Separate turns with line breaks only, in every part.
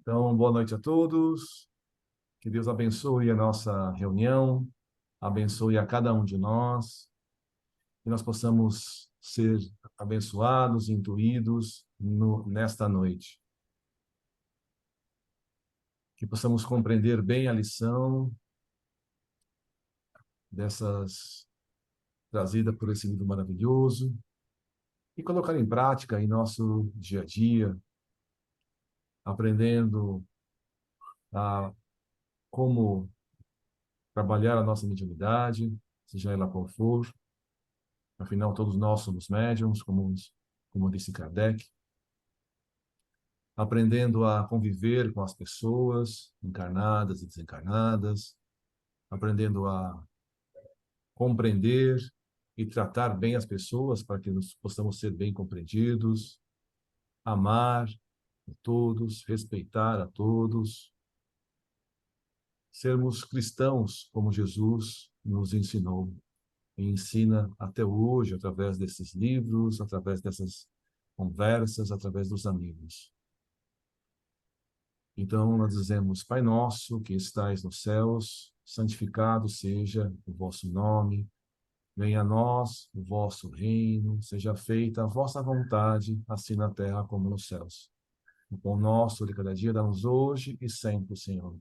Então, boa noite a todos. Que Deus abençoe a nossa reunião, abençoe a cada um de nós, que nós possamos ser abençoados, intuídos nesta noite. Que possamos compreender bem a lição trazida por esse livro maravilhoso e colocar em prática em nosso dia a dia, aprendendo a como trabalhar a nossa mediunidade, seja ela qual for. Afinal, todos nós somos médiums, como disse Kardec, aprendendo a conviver com as pessoas encarnadas e desencarnadas, aprendendo a compreender e tratar bem as pessoas para que nós possamos ser bem compreendidos, amar a todos, respeitar a todos, sermos cristãos como Jesus nos ensinou e ensina até hoje, através desses livros, através dessas conversas, através dos amigos. Então, nós dizemos: Pai nosso, que estais nos céus, santificado seja o vosso nome, venha a nós o vosso reino, seja feita a vossa vontade, assim na terra como nos céus. O pão nosso de cada dia dá-nos hoje e sempre, Senhor.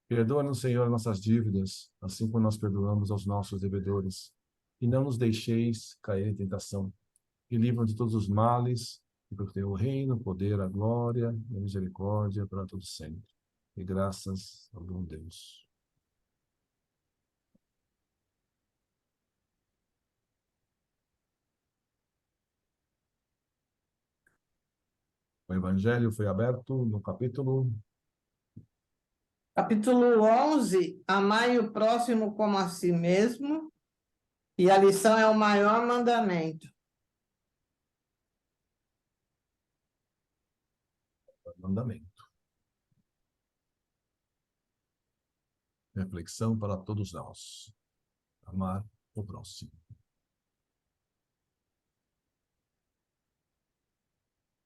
Perdoa-nos, Senhor, nossas dívidas, assim como nós perdoamos aos nossos devedores. E não nos deixeis cair em tentação, e livra-nos de todos os males, e porque teu o reino, o poder, a glória e a misericórdia para todos sempre. E graças ao bom Deus. O Evangelho foi aberto no capítulo...
Capítulo 11, amai o próximo como a si mesmo, e a lição é o maior mandamento.
Mandamento. Reflexão para todos nós. Amar o próximo.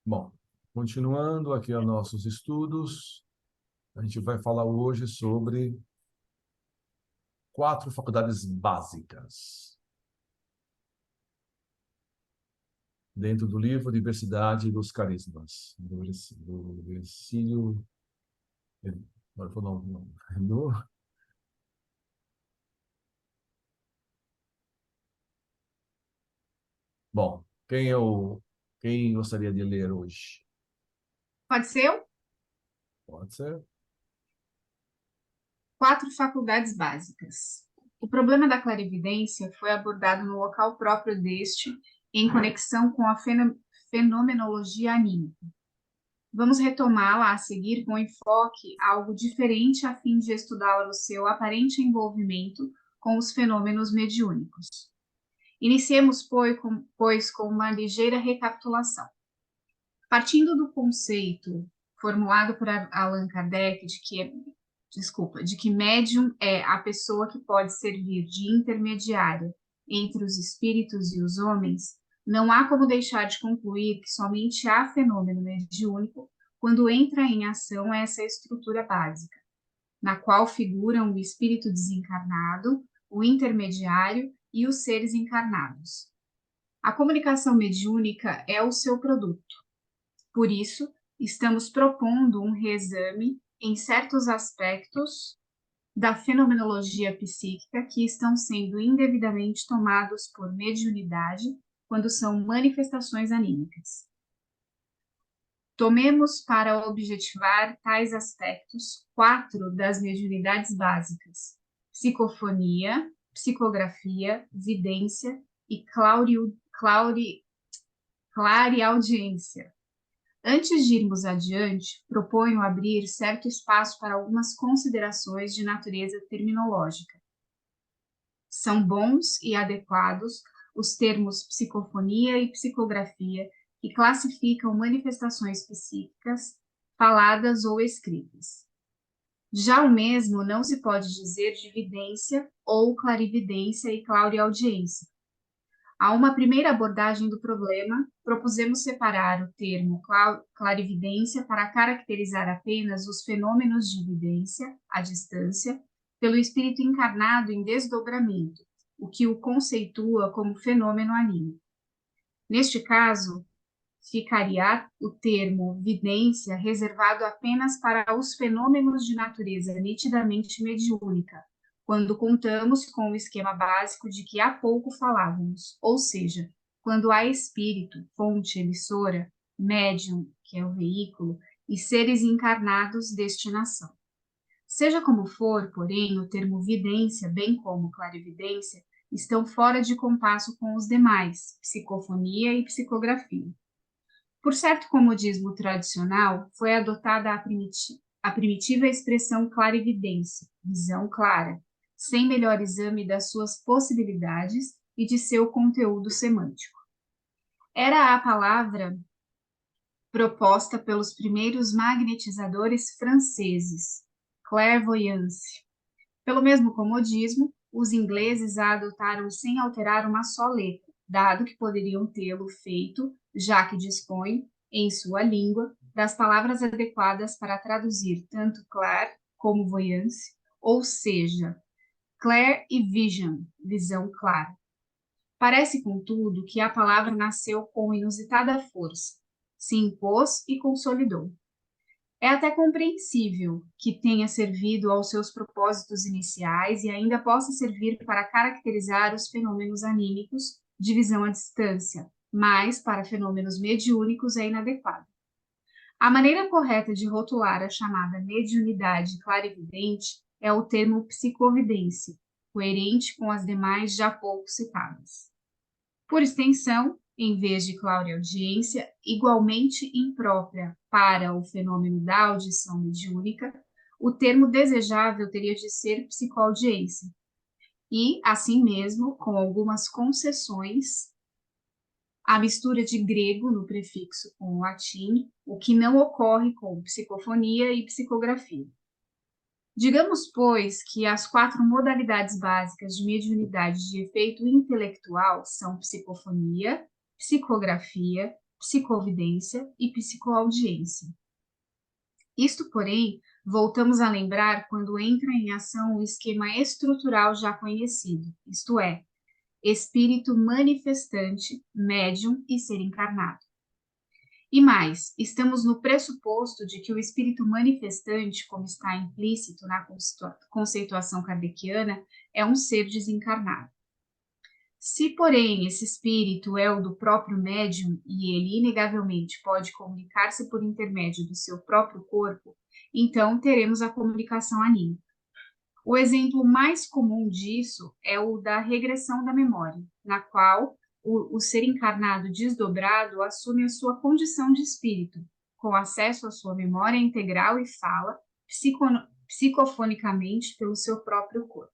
Bom, continuando aqui os nossos estudos, a gente vai falar hoje sobre 4 faculdades básicas. Dentro do livro Diversidade dos Carismas, do Virgílio... Agora foi Bom, quem gostaria de ler hoje?
Pode ser eu?
Pode ser.
4 faculdades básicas. O problema da clarividência foi abordado no local próprio deste, em conexão com a fenomenologia anímica. Vamos retomá-la a seguir com enfoque algo diferente a fim de estudá-la no seu aparente envolvimento com os fenômenos mediúnicos. Iniciemos, pois, com uma ligeira recapitulação. Partindo do conceito formulado por Allan Kardec de que médium é a pessoa que pode servir de intermediária entre os espíritos e os homens, não há como deixar de concluir que somente há fenômeno mediúnico quando entra em ação essa estrutura básica, na qual figuram o espírito desencarnado, o intermediário e os seres encarnados. A comunicação mediúnica é o seu produto. Por isso, estamos propondo um reexame em certos aspectos da fenomenologia psíquica que estão sendo indevidamente tomados por mediunidade quando são manifestações anímicas. Tomemos para objetivar tais aspectos 4 das mediunidades básicas: psicofonia, psicografia, vidência e clareaudiência. Antes de irmos adiante, proponho abrir certo espaço para algumas considerações de natureza terminológica. São bons e adequados os termos psicofonia e psicografia, que classificam manifestações psíquicas, faladas ou escritas. Já o mesmo não se pode dizer de vidência ou clarividência e clareaudiência. A uma primeira abordagem do problema, propusemos separar o termo clarividência para caracterizar apenas os fenômenos de evidência, à distância, pelo espírito encarnado em desdobramento, o que o conceitua como fenômeno anímico. Neste caso, ficaria o termo vidência reservado apenas para os fenômenos de natureza nitidamente mediúnica, quando contamos com o esquema básico de que há pouco falávamos, ou seja, quando há espírito, fonte emissora, médium, que é o veículo, e seres encarnados, destinação. Seja como for, porém, o termo vidência, bem como clarividência, estão fora de compasso com os demais, psicofonia e psicografia. Por certo comodismo tradicional, foi adotada a primitiva expressão clarividência, visão clara, sem melhor exame das suas possibilidades e de seu conteúdo semântico. Era a palavra proposta pelos primeiros magnetizadores franceses, clairvoyance. Pelo mesmo comodismo, os ingleses a adotaram sem alterar uma só letra, dado que poderiam tê-lo feito, já que dispõem, em sua língua, das palavras adequadas para traduzir tanto clair como voyance, ou seja, clair e vision, visão clara. Parece, contudo, que a palavra nasceu com inusitada força, se impôs e consolidou. É até compreensível que tenha servido aos seus propósitos iniciais e ainda possa servir para caracterizar os fenômenos anímicos de visão à distância, mas para fenômenos mediúnicos é inadequado. A maneira correta de rotular a chamada mediunidade clarividente é o termo psicovidência, coerente com as demais já pouco citadas. Por extensão, em vez de clareaudiência, igualmente imprópria para o fenômeno da audição mediúnica, o termo desejável teria de ser psicoaudiência. E, assim mesmo, com algumas concessões, a mistura de grego no prefixo com o latim, o que não ocorre com psicofonia e psicografia. Digamos, pois, que as 4 modalidades básicas de mediunidade de efeito intelectual são psicofonia, psicografia, psicovidência e psicoaudiência. Isto, porém, voltamos a lembrar quando entra em ação o esquema estrutural já conhecido, isto é, espírito manifestante, médium e ser encarnado. E mais, estamos no pressuposto de que o espírito manifestante, como está implícito na conceituação kardeciana, é um ser desencarnado. Se, porém, esse espírito é o do próprio médium e ele inegavelmente pode comunicar-se por intermédio do seu próprio corpo, então teremos a comunicação anímica. O exemplo mais comum disso é o da regressão da memória, na qual o ser encarnado desdobrado assume a sua condição de espírito, com acesso à sua memória integral e fala psicofonicamente pelo seu próprio corpo.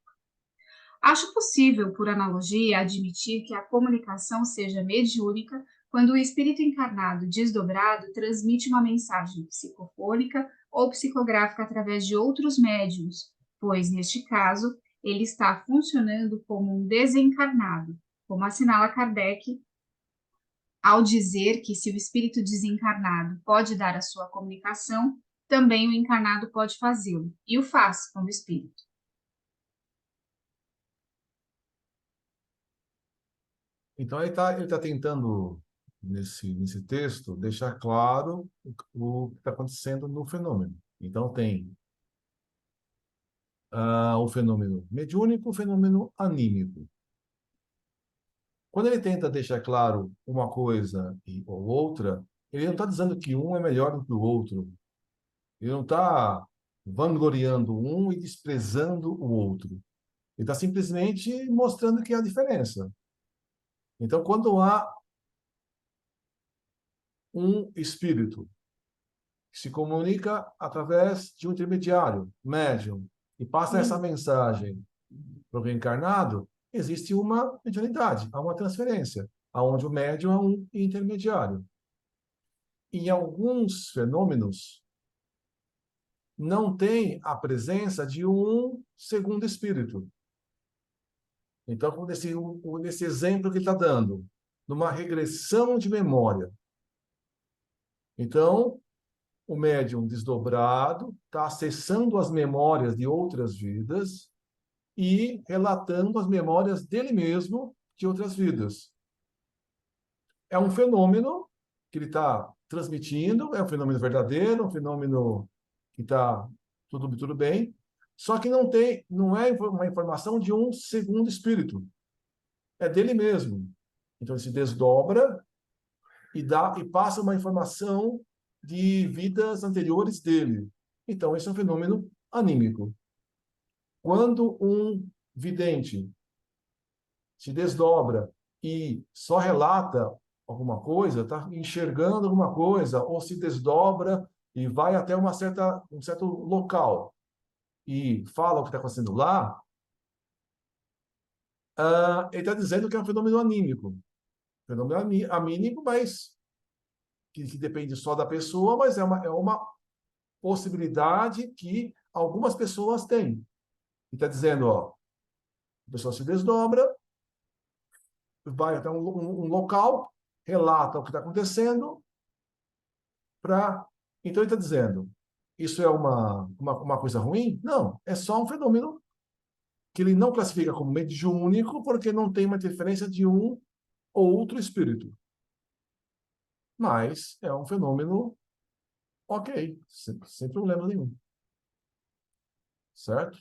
Acho possível, por analogia, admitir que a comunicação seja mediúnica quando o espírito encarnado desdobrado transmite uma mensagem psicofônica ou psicográfica através de outros médiuns, pois, neste caso, ele está funcionando como um desencarnado, como assinala Kardec ao dizer que se o espírito desencarnado pode dar a sua comunicação, também o encarnado pode fazê-lo, e o faz como espírito.
Então, ele tá tentando, nesse texto, deixar claro o que está acontecendo no fenômeno. Então, tem o fenômeno mediúnico, o fenômeno anímico. Quando ele tenta deixar claro uma coisa ou outra, ele não está dizendo que um é melhor do que o outro. Ele não está vangloriando um e desprezando o outro. Ele está simplesmente mostrando que há diferença. Então, quando há um espírito que se comunica através de um intermediário, médium, e passa essa mensagem para o reencarnado, existe uma mediunidade, há uma transferência, onde o médium é um intermediário. Em alguns fenômenos, não tem a presença de um segundo espírito. Então, nesse exemplo que ele está dando, numa regressão de memória. Então, o médium desdobrado está acessando as memórias de outras vidas e relatando as memórias dele mesmo de outras vidas. É um fenômeno que ele está transmitindo, é um fenômeno verdadeiro, um fenômeno que está tudo bem, só que não é uma informação de um segundo espírito, é dele mesmo. Então ele se desdobra e passa uma informação de vidas anteriores dele. Então esse é um fenômeno anímico. Quando um vidente se desdobra e só relata alguma coisa, está enxergando alguma coisa, ou se desdobra e vai até um certo local e fala o que está acontecendo lá, ele está dizendo que é um fenômeno anímico. Fenômeno anímico, mas que depende só da pessoa, mas é uma possibilidade que algumas pessoas têm. E está dizendo, ó, a pessoa se desdobra, vai até um local, relata o que está acontecendo, então ele está dizendo, isso é uma coisa ruim? Não, é só um fenômeno que ele não classifica como mediúnico, porque não tem uma interferência de um ou outro espírito. Mas é um fenômeno ok, sem problema nenhum. Certo?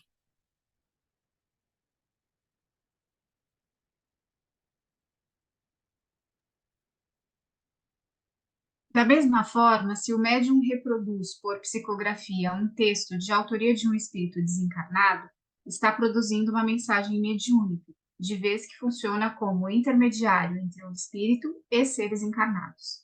Da mesma forma, se o médium reproduz por psicografia um texto de autoria de um espírito desencarnado, está produzindo uma mensagem mediúnica, de vez que funciona como intermediário entre o espírito e seres encarnados.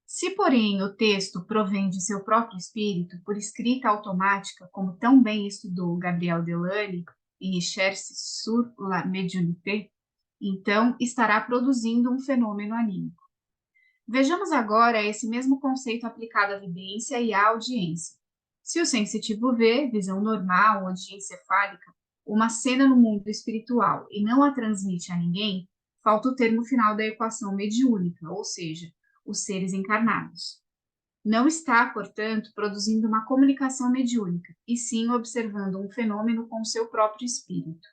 Se, porém, o texto provém de seu próprio espírito, por escrita automática, como tão bem estudou Gabriel Delany em Recherche sur la médiumnité, então estará produzindo um fenômeno anímico. Vejamos agora esse mesmo conceito aplicado à vidência e à audiência. Se o sensitivo vê, visão normal ou diencefálica, uma cena no mundo espiritual e não a transmite a ninguém, falta o termo final da equação mediúnica, ou seja, os seres encarnados. Não está, portanto, produzindo uma comunicação mediúnica, e sim observando um fenômeno com seu próprio espírito.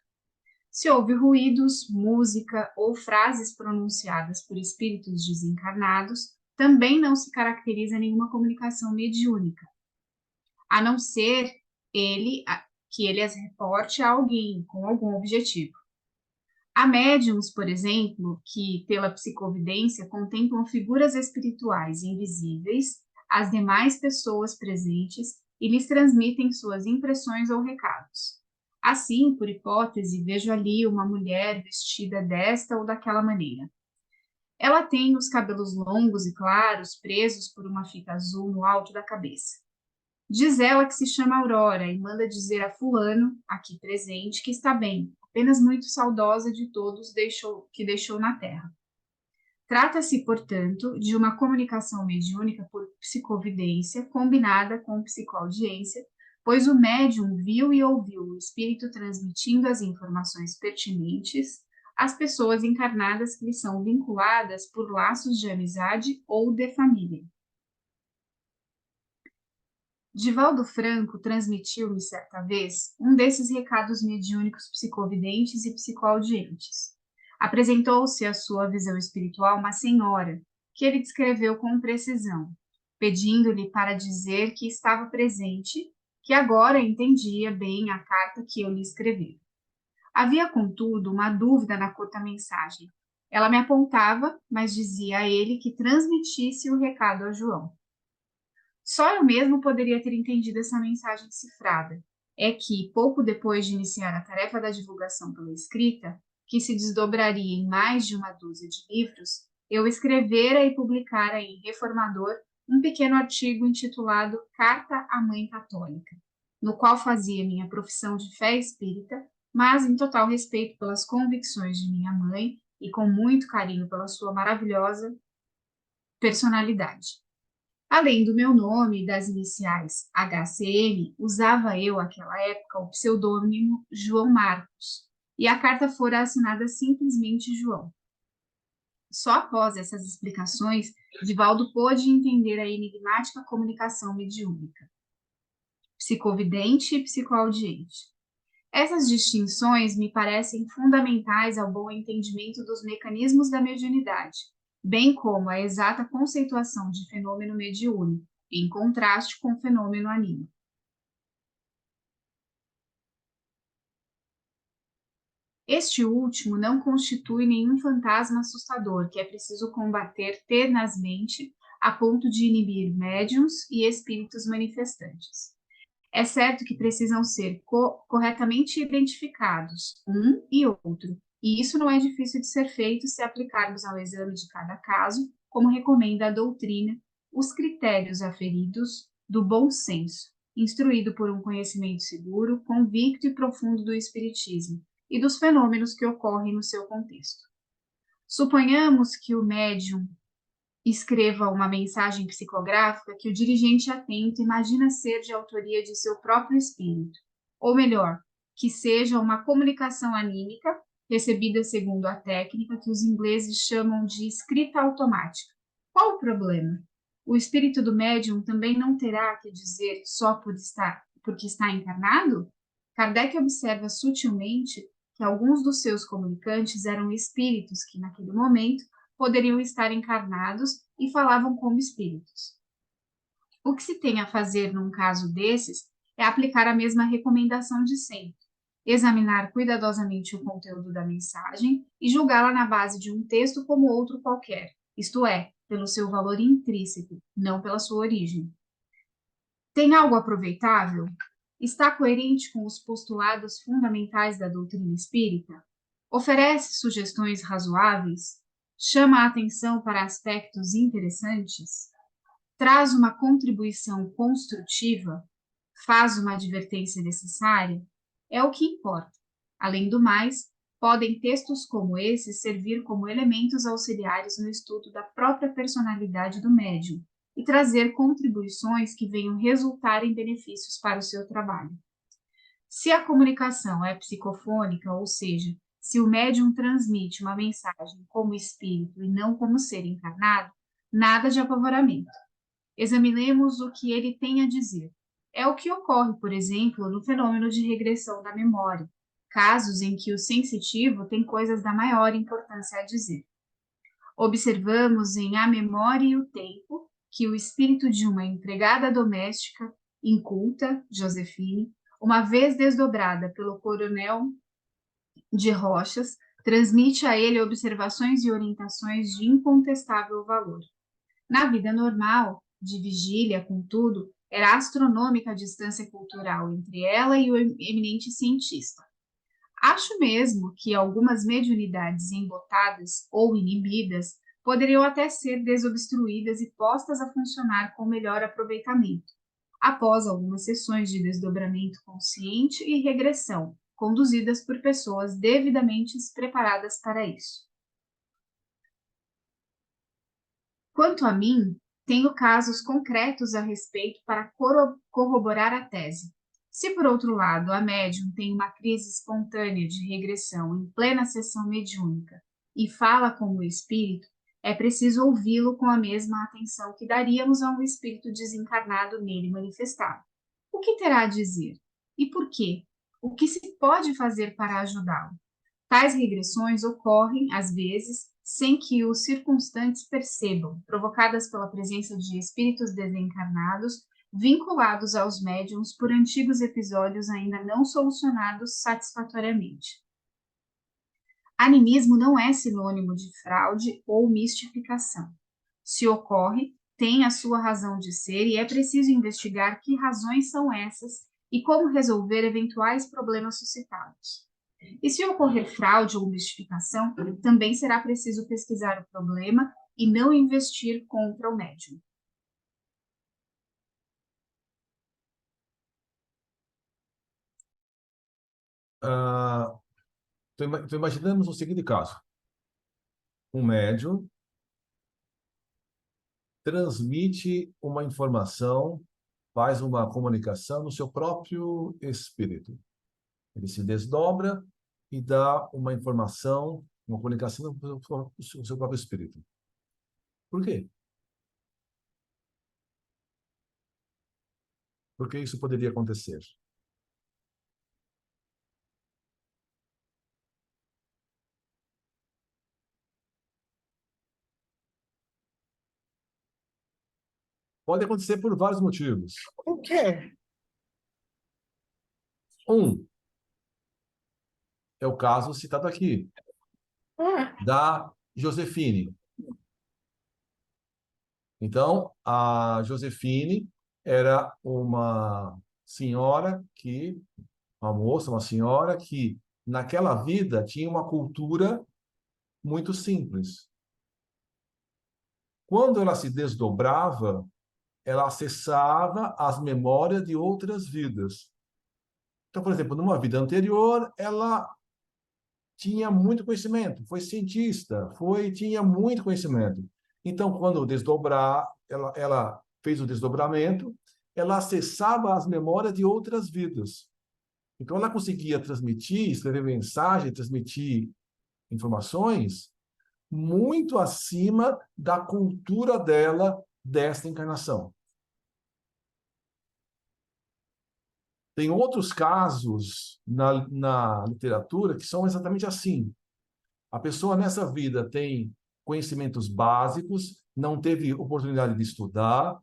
Se houve ruídos, música ou frases pronunciadas por espíritos desencarnados, também não se caracteriza nenhuma comunicação mediúnica, a não ser que ele as reporte a alguém com algum objetivo. Há médiums, por exemplo, que, pela psicovidência, contemplam figuras espirituais invisíveis às demais pessoas presentes e lhes transmitem suas impressões ou recados. Assim, por hipótese, vejo ali uma mulher vestida desta ou daquela maneira. Ela tem os cabelos longos e claros, presos por uma fita azul no alto da cabeça. Diz ela que se chama Aurora e manda dizer a fulano, aqui presente, que está bem, apenas muito saudosa de todos que deixou na Terra. Trata-se, portanto, de uma comunicação mediúnica por psicovidência combinada com psicoaudiência, pois o médium viu e ouviu o espírito transmitindo as informações pertinentes às pessoas encarnadas que lhe são vinculadas por laços de amizade ou de família. Divaldo Franco transmitiu-me certa vez um desses recados mediúnicos psicovidentes e psicoaudientes. Apresentou-se à sua visão espiritual uma senhora, que ele descreveu com precisão, pedindo-lhe para dizer que estava presente, que agora entendia bem a carta que eu lhe escrevi. Havia, contudo, uma dúvida na curta mensagem. Ela me apontava, mas dizia a ele que transmitisse o recado a João. Só eu mesmo poderia ter entendido essa mensagem cifrada. É que, pouco depois de iniciar a tarefa da divulgação pela escrita, que se desdobraria em mais de uma dúzia de livros, eu escrevera e publicara em Reformador um pequeno artigo intitulado Carta à Mãe Católica, no qual fazia minha profissão de fé espírita, mas em total respeito pelas convicções de minha mãe e com muito carinho pela sua maravilhosa personalidade. Além do meu nome e das iniciais HCM, usava eu, naquela época, o pseudônimo João Marcos, e a carta fora assinada simplesmente João. Só após essas explicações, Divaldo pôde entender a enigmática comunicação mediúnica, psicovidente e psicoaudiente. Essas distinções me parecem fundamentais ao bom entendimento dos mecanismos da mediunidade, bem como a exata conceituação de fenômeno mediúnico, em contraste com o fenômeno anímico. Este último não constitui nenhum fantasma assustador que é preciso combater tenazmente a ponto de inibir médiuns e espíritos manifestantes. É certo que precisam ser corretamente identificados um e outro, e isso não é difícil de ser feito se aplicarmos ao exame de cada caso, como recomenda a doutrina, os critérios aferidos do bom senso, instruído por um conhecimento seguro, convicto e profundo do espiritismo e dos fenômenos que ocorrem no seu contexto. Suponhamos que o médium escreva uma mensagem psicográfica que o dirigente atento imagina ser de autoria de seu próprio espírito, ou melhor, que seja uma comunicação anímica recebida segundo a técnica que os ingleses chamam de escrita automática. Qual o problema? O espírito do médium também não terá que dizer só porque está encarnado? Kardec observa sutilmente que alguns dos seus comunicantes eram espíritos que, naquele momento, poderiam estar encarnados e falavam como espíritos. O que se tem a fazer num caso desses é aplicar a mesma recomendação de sempre, examinar cuidadosamente o conteúdo da mensagem e julgá-la na base de um texto como outro qualquer, isto é, pelo seu valor intrínseco, não pela sua origem. Tem algo aproveitável? Está coerente com os postulados fundamentais da doutrina espírita? Oferece sugestões razoáveis? Chama a atenção para aspectos interessantes? Traz uma contribuição construtiva? Faz uma advertência necessária? É o que importa. Além do mais, podem textos como esse servir como elementos auxiliares no estudo da própria personalidade do médium e trazer contribuições que venham resultar em benefícios para o seu trabalho. Se a comunicação é psicofônica, ou seja, se o médium transmite uma mensagem como espírito e não como ser encarnado, nada de apavoramento. Examinemos o que ele tem a dizer. É o que ocorre, por exemplo, no fenômeno de regressão da memória, casos em que o sensitivo tem coisas da maior importância a dizer. Observamos em A Memória e o Tempo que o espírito de uma empregada doméstica, inculta, Josefine, uma vez desdobrada pelo coronel de Rochas, transmite a ele observações e orientações de incontestável valor. Na vida normal, de vigília, contudo, era astronômica a distância cultural entre ela e o eminente cientista. Acho mesmo que algumas mediunidades embotadas ou inibidas poderiam até ser desobstruídas e postas a funcionar com melhor aproveitamento, após algumas sessões de desdobramento consciente e regressão, conduzidas por pessoas devidamente preparadas para isso. Quanto a mim, tenho casos concretos a respeito para corroborar a tese. Se, por outro lado, a médium tem uma crise espontânea de regressão em plena sessão mediúnica e fala como espírito, é preciso ouvi-lo com a mesma atenção que daríamos a um espírito desencarnado nele manifestado. O que terá a dizer? E por quê? O que se pode fazer para ajudá-lo? Tais regressões ocorrem, às vezes, sem que os circunstantes percebam, provocadas pela presença de espíritos desencarnados vinculados aos médiums por antigos episódios ainda não solucionados satisfatoriamente. Animismo não é sinônimo de fraude ou mistificação. Se ocorre, tem a sua razão de ser e é preciso investigar que razões são essas e como resolver eventuais problemas suscitados. E se ocorrer fraude ou mistificação, também será preciso pesquisar o problema e não investir contra o médium.
Então, imaginamos o seguinte caso. Um médium transmite uma informação, faz uma comunicação no seu próprio espírito. Ele se desdobra e dá uma informação, uma comunicação para o seu próprio espírito. Por quê? Por que isso poderia acontecer? Pode acontecer por vários motivos.
O quê?
Um é o caso citado aqui,
Ah,
da Josefine. Então, a Josefine era uma moça, uma senhora que naquela vida tinha uma cultura muito simples. Quando ela se desdobrava, ela acessava as memórias de outras vidas. Então, por exemplo, numa vida anterior, ela tinha muito conhecimento, foi cientista, tinha muito conhecimento. Então, quando ela fez o desdobramento, ela acessava as memórias de outras vidas. Então, ela conseguia transmitir, escrever mensagem, transmitir informações muito acima da cultura dela desta encarnação. Tem outros casos na literatura que são exatamente assim. A pessoa nessa vida tem conhecimentos básicos, não teve oportunidade de estudar,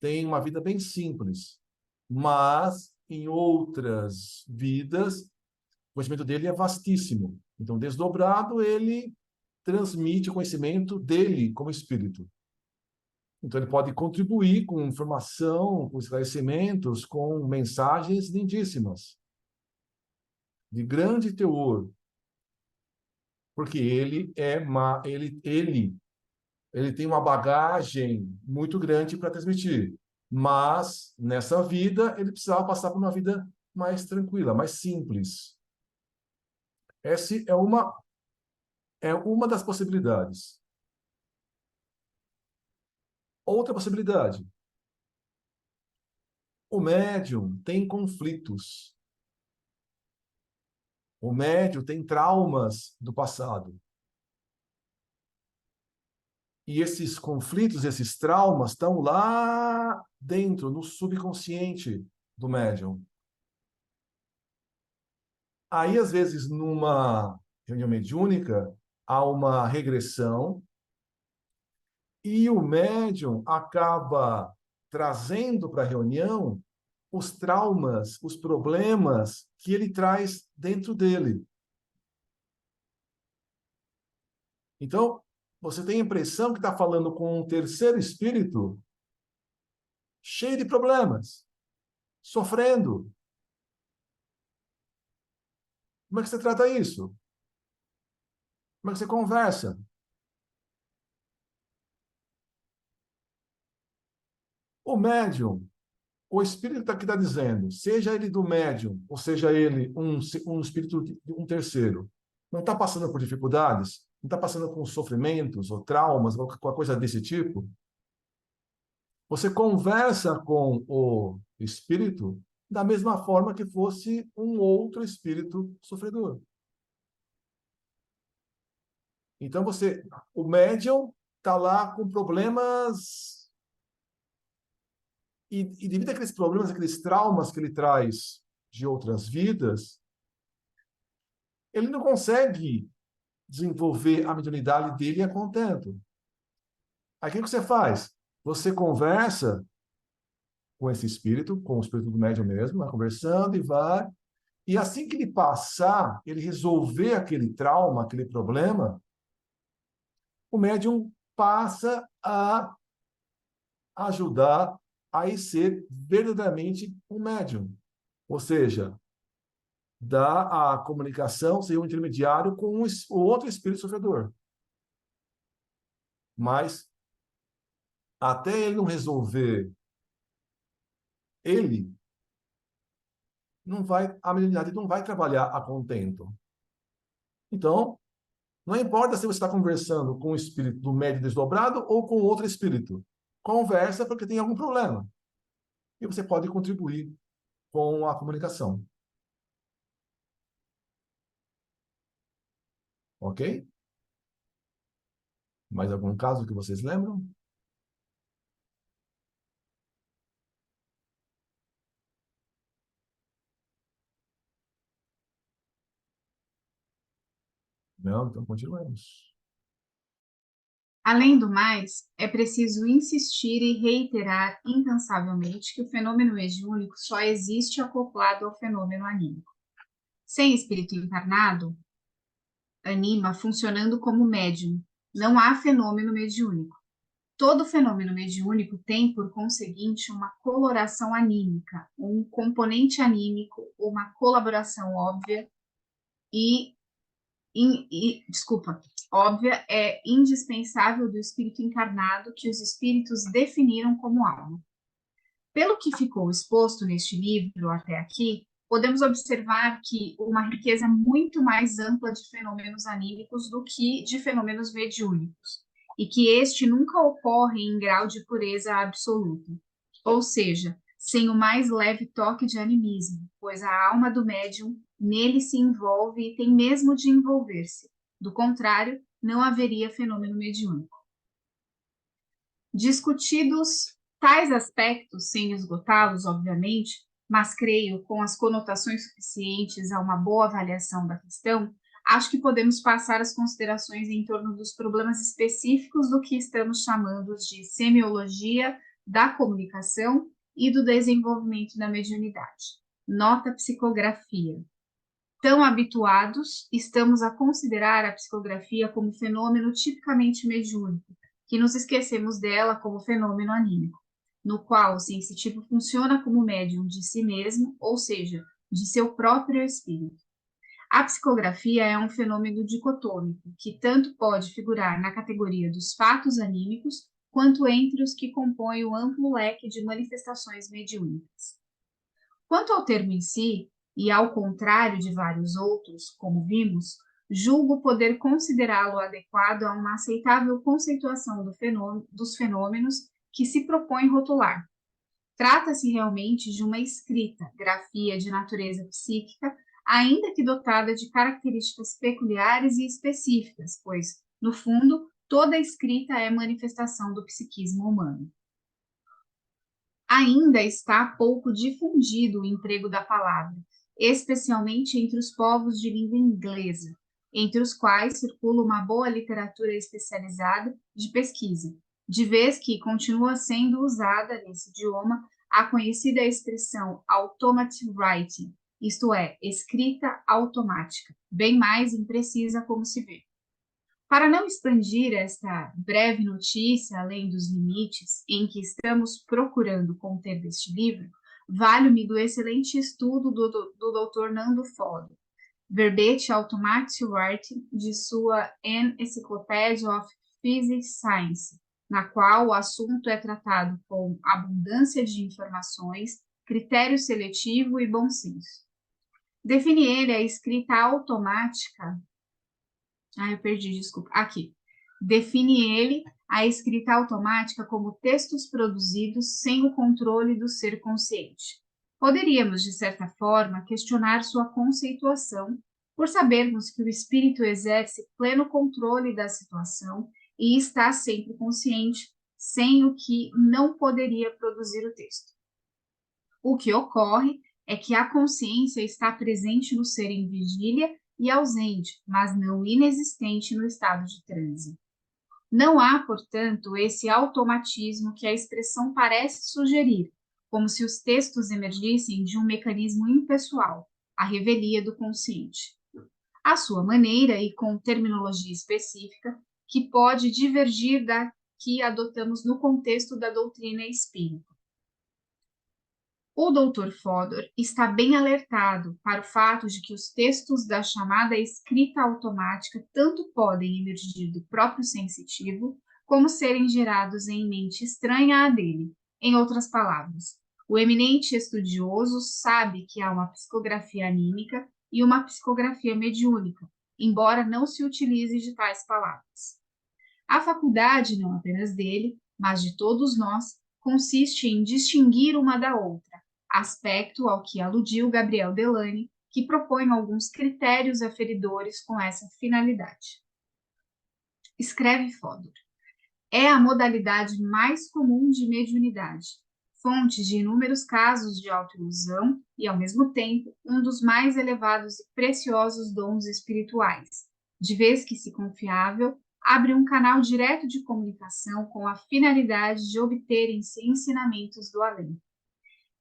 tem uma vida bem simples, mas em outras vidas, o conhecimento dele é vastíssimo. Então, desdobrado, ele transmite o conhecimento dele como espírito. Então, ele pode contribuir com informação, com esclarecimentos, com mensagens lindíssimas, de grande teor, porque ele tem uma bagagem muito grande para transmitir. Mas, nessa vida, ele precisava passar por uma vida mais tranquila, mais simples. Essa é uma das possibilidades. Outra possibilidade. O médium tem conflitos. O médium tem traumas do passado. E esses conflitos, esses traumas estão lá dentro, no subconsciente do médium. Aí, às vezes, numa reunião mediúnica, há uma regressão e o médium acaba trazendo para a reunião os traumas, os problemas que ele traz dentro dele. Então, você tem a impressão que está falando com um terceiro espírito cheio de problemas, sofrendo. Como é que você trata isso? Como é que você conversa? O médium, o espírito que está dizendo, seja ele do médium, ou seja ele um espírito de um terceiro, não está passando por dificuldades, não está passando por sofrimentos ou traumas, ou qualquer coisa desse tipo, você conversa com o espírito da mesma forma que fosse um outro espírito sofredor. Então o médium está lá com problemas e devido àqueles problemas, aqueles traumas que ele traz de outras vidas, ele não consegue desenvolver a mediunidade dele a contento. Aí o que você faz? Você conversa com esse espírito, com o espírito do médium mesmo, vai conversando e vai. E assim que ele passar, ele resolver aquele trauma, aquele problema, o médium passa a ajudar a ser verdadeiramente um médium. Ou seja, dá a comunicação, ser um intermediário com o outro espírito sofredor. Mas até ele não resolver ele, a mediunidade não vai trabalhar a contento. Então, não importa se você está conversando com o espírito do médium desdobrado ou com outro espírito. Conversa porque tem algum problema. E você pode contribuir com a comunicação. Ok? Mais algum caso que vocês lembram? Não? Então continuemos.
Além do mais, é preciso insistir e reiterar incansavelmente que o fenômeno mediúnico só existe acoplado ao fenômeno anímico. Sem espírito encarnado, anima funcionando como médium, não há fenômeno mediúnico. Todo fenômeno mediúnico tem, por conseguinte, uma coloração anímica, um componente anímico, uma colaboração óbvia óbvia é indispensável do espírito encarnado que os espíritos definiram como alma. Pelo que ficou exposto neste livro até aqui, podemos observar que uma riqueza muito mais ampla de fenômenos anímicos do que de fenômenos mediúnicos, e que este nunca ocorre em grau de pureza absoluta, ou seja, sem o mais leve toque de animismo, pois a alma do médium nele se envolve e tem mesmo de envolver-se. Do contrário, não haveria fenômeno mediúnico. Discutidos tais aspectos, sem esgotá-los, obviamente, mas creio com as conotações suficientes a uma boa avaliação da questão, acho que podemos passar as considerações em torno dos problemas específicos do que estamos chamando de semiologia da comunicação e do desenvolvimento da mediunidade. Nota psicografia. Tão habituados estamos a considerar a psicografia como fenômeno tipicamente mediúnico, que nos esquecemos dela como fenômeno anímico, no qual o sensitivo funciona como médium de si mesmo, ou seja, de seu próprio espírito. A psicografia é um fenômeno dicotômico, que tanto pode figurar na categoria dos fatos anímicos, quanto entre os que compõem o amplo leque de manifestações mediúnicas. Quanto ao termo em si, e ao contrário de vários outros, como vimos, julgo poder considerá-lo adequado a uma aceitável conceituação dos fenômenos que se propõe rotular. Trata-se realmente de uma escrita, grafia de natureza psíquica, ainda que dotada de características peculiares e específicas, pois, no fundo, toda escrita é manifestação do psiquismo humano. Ainda está pouco difundido o emprego da palavra, especialmente entre os povos de língua inglesa, entre os quais circula uma boa literatura especializada de pesquisa, de vez que continua sendo usada nesse idioma a conhecida expressão automatic writing, isto é, escrita automática, bem mais imprecisa como se vê. Para não expandir esta breve notícia além dos limites em que estamos procurando conter deste livro, valho-me do excelente estudo do Dr. Nando Fodor, Verbete Automatic Writing, de sua An Encyclopedia of Physics Science, na qual o assunto é tratado com abundância de informações, critério seletivo e bom senso. Define ele a escrita automática. Eu perdi, desculpa. Aqui. Define ele, a escrita automática, como textos produzidos sem o controle do ser consciente. Poderíamos, de certa forma, questionar sua conceituação, por sabermos que o espírito exerce pleno controle da situação e está sempre consciente, sem o que não poderia produzir o texto. O que ocorre é que a consciência está presente no ser em vigília e ausente, mas não inexistente no estado de transe. Não há, portanto, esse automatismo que a expressão parece sugerir, como se os textos emergissem de um mecanismo impessoal, a revelia do consciente. À sua maneira e com terminologia específica, que pode divergir da que adotamos no contexto da doutrina espírita. O Dr. Fodor está bem alertado para o fato de que os textos da chamada escrita automática tanto podem emergir do próprio sensitivo, como serem gerados em mente estranha à dele. Em outras palavras, o eminente estudioso sabe que há uma psicografia anímica e uma psicografia mediúnica, embora não se utilize de tais palavras. A faculdade, não apenas dele, mas de todos nós, consiste em distinguir uma da outra, aspecto ao que aludiu Gabriel Delany que propõe alguns critérios aferidores com essa finalidade. Escreve Fodor. É a modalidade mais comum de mediunidade, fonte de inúmeros casos de autoilusão e, ao mesmo tempo, um dos mais elevados e preciosos dons espirituais, de vez que, se confiável, abre um canal direto de comunicação com a finalidade de obterem-se ensinamentos do além.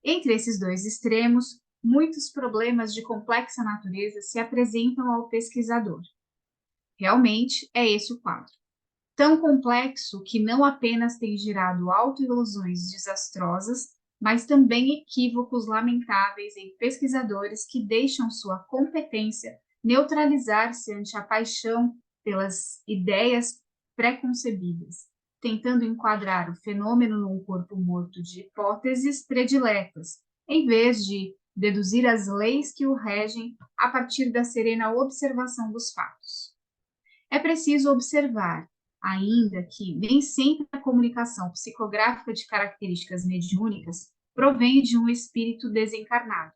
Entre esses dois extremos, muitos problemas de complexa natureza se apresentam ao pesquisador. Realmente, é esse o quadro. Tão complexo que não apenas tem gerado autoilusões desastrosas, mas também equívocos lamentáveis em pesquisadores que deixam sua competência neutralizar-se ante a paixão pelas ideias preconcebidas, tentando enquadrar o fenômeno num corpo morto de hipóteses prediletas, em vez de deduzir as leis que o regem a partir da serena observação dos fatos. É preciso observar, ainda que nem sempre a comunicação psicográfica de características mediúnicas provém de um espírito desencarnado.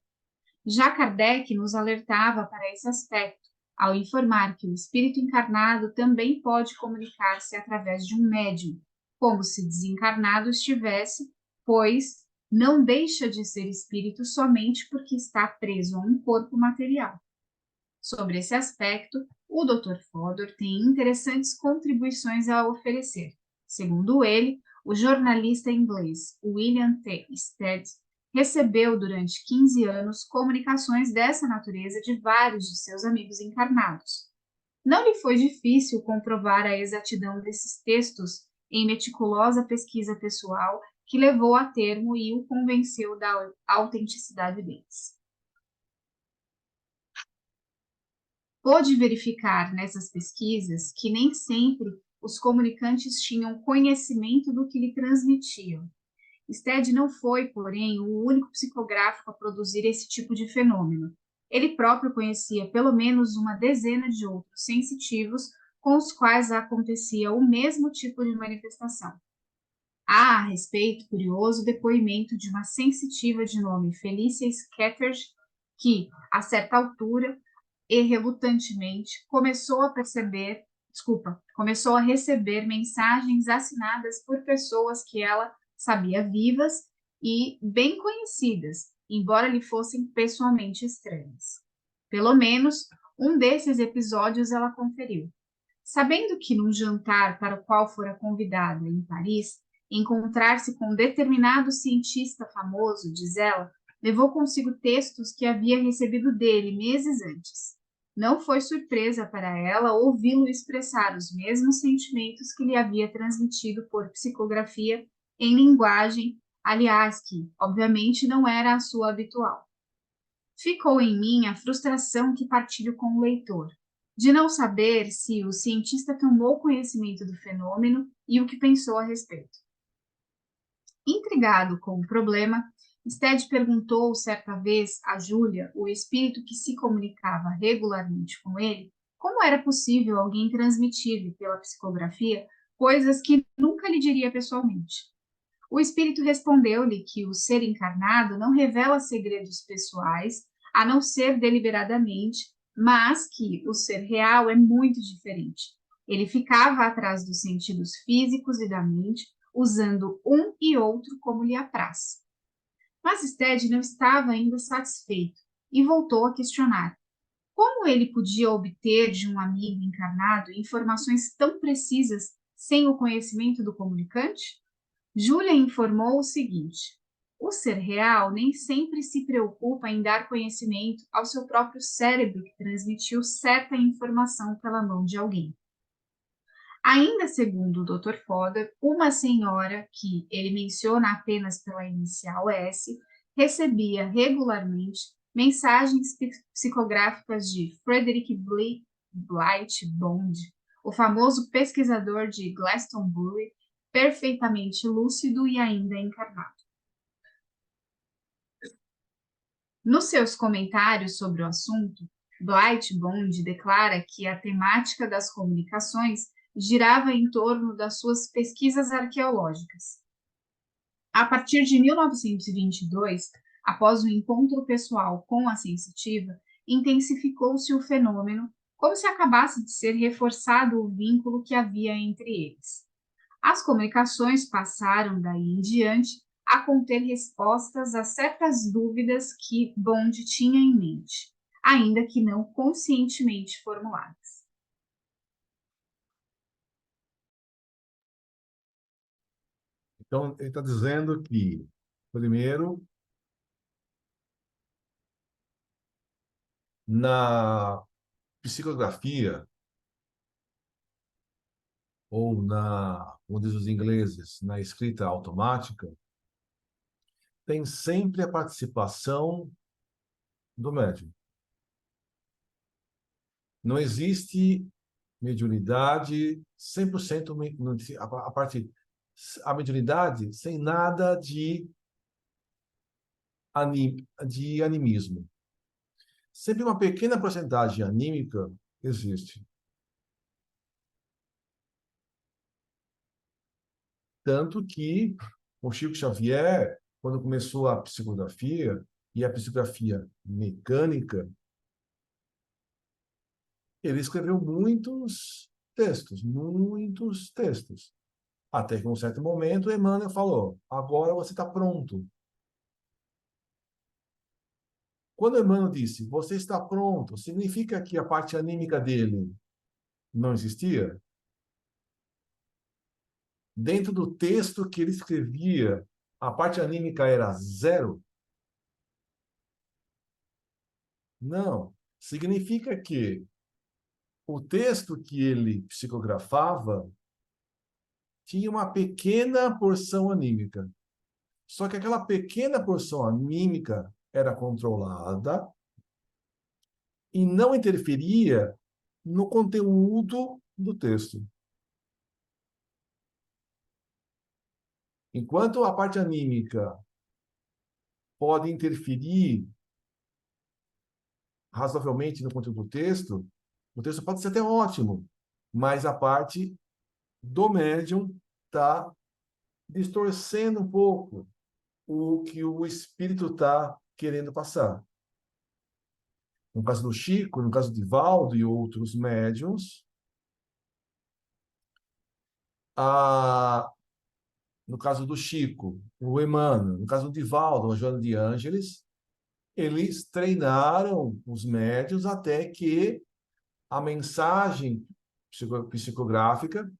Já Kardec nos alertava para esse aspecto, ao informar que o espírito encarnado também pode comunicar-se através de um médium, como se desencarnado estivesse, pois não deixa de ser espírito somente porque está preso a um corpo material. Sobre esse aspecto, o Dr. Fodor tem interessantes contribuições a oferecer. Segundo ele, o jornalista inglês William T. Stead recebeu durante 15 anos comunicações dessa natureza de vários de seus amigos encarnados. Não lhe foi difícil comprovar a exatidão desses textos em meticulosa pesquisa pessoal que levou a termo e o convenceu da autenticidade deles. Pôde verificar nessas pesquisas que nem sempre os comunicantes tinham conhecimento do que lhe transmitiam. Stead não foi, porém, o único psicográfico a produzir esse tipo de fenômeno. Ele próprio conhecia pelo menos uma dezena de outros sensitivos com os quais acontecia o mesmo tipo de manifestação. Há, a respeito, curioso depoimento de uma sensitiva de nome Felicia Scatters, que, a certa altura, e relutantemente começou a receber mensagens assinadas por pessoas que ela sabia vivas e bem conhecidas, embora lhe fossem pessoalmente estranhas. Pelo menos um desses episódios ela conferiu. Sabendo que num jantar para o qual fora convidada em Paris, encontrar-se com um determinado cientista famoso, diz ela, levou consigo textos que havia recebido dele meses antes. Não foi surpresa para ela ouvi-lo expressar os mesmos sentimentos que lhe havia transmitido por psicografia em linguagem, aliás, que, obviamente, não era a sua habitual. Ficou em mim a frustração que partilho com o leitor, de não saber se o cientista tomou conhecimento do fenômeno e o que pensou a respeito. Intrigado com o problema, Stead perguntou certa vez a Júlia, o espírito que se comunicava regularmente com ele, como era possível alguém transmitir-lhe pela psicografia coisas que nunca lhe diria pessoalmente. O espírito respondeu-lhe que o ser encarnado não revela segredos pessoais, a não ser deliberadamente, mas que o ser real é muito diferente. Ele ficava atrás dos sentidos físicos e da mente, usando um e outro como lhe apraz. Mas Stead não estava ainda satisfeito e voltou a questionar como ele podia obter de um amigo encarnado informações tão precisas sem o conhecimento do comunicante? Júlia informou o seguinte: o ser real nem sempre se preocupa em dar conhecimento ao seu próprio cérebro que transmitiu certa informação pela mão de alguém. Ainda segundo o Dr. Fodor, uma senhora, que ele menciona apenas pela inicial S, recebia regularmente mensagens psicográficas de Frederick Blight Bond, o famoso pesquisador de Glastonbury, perfeitamente lúcido e ainda encarnado. Nos seus comentários sobre o assunto, Blight Bond declara que a temática das comunicações girava em torno das suas pesquisas arqueológicas. A partir de 1922, após um encontro pessoal com a sensitiva, intensificou-se o fenômeno, como se acabasse de ser reforçado o vínculo que havia entre eles. As comunicações passaram, daí em diante, a conter respostas a certas dúvidas que Bond tinha em mente, ainda que não conscientemente formuladas.
Então, ele está dizendo que, primeiro, na psicografia, ou como dizem os ingleses, na escrita automática, tem sempre a participação do médium. Não existe mediunidade 100% a mediunidade sem nada de animismo. Sempre uma pequena porcentagem anímica existe. Tanto que o Chico Xavier, quando começou a psicografia, e a psicografia mecânica, ele escreveu muitos textos. Até que, em um certo momento, Emmanuel falou: agora você está pronto. Quando Emmanuel disse: você está pronto, significa que a parte anímica dele não existia? Dentro do texto que ele escrevia, a parte anímica era zero? Não. Significa que o texto que ele psicografava tinha uma pequena porção anímica. Só que aquela pequena porção anímica era controlada e não interferia no conteúdo do texto. Enquanto a parte anímica pode interferir razoavelmente no conteúdo do texto, o texto pode ser até ótimo, mas a parte do médium está distorcendo um pouco o que o espírito está querendo passar. No caso do Chico, no caso de Valdo e outros médiums, no caso do Chico, o Emmanuel, no caso do Divaldo, a Joana de Ângeles, eles treinaram os médios até que a mensagem psicográfica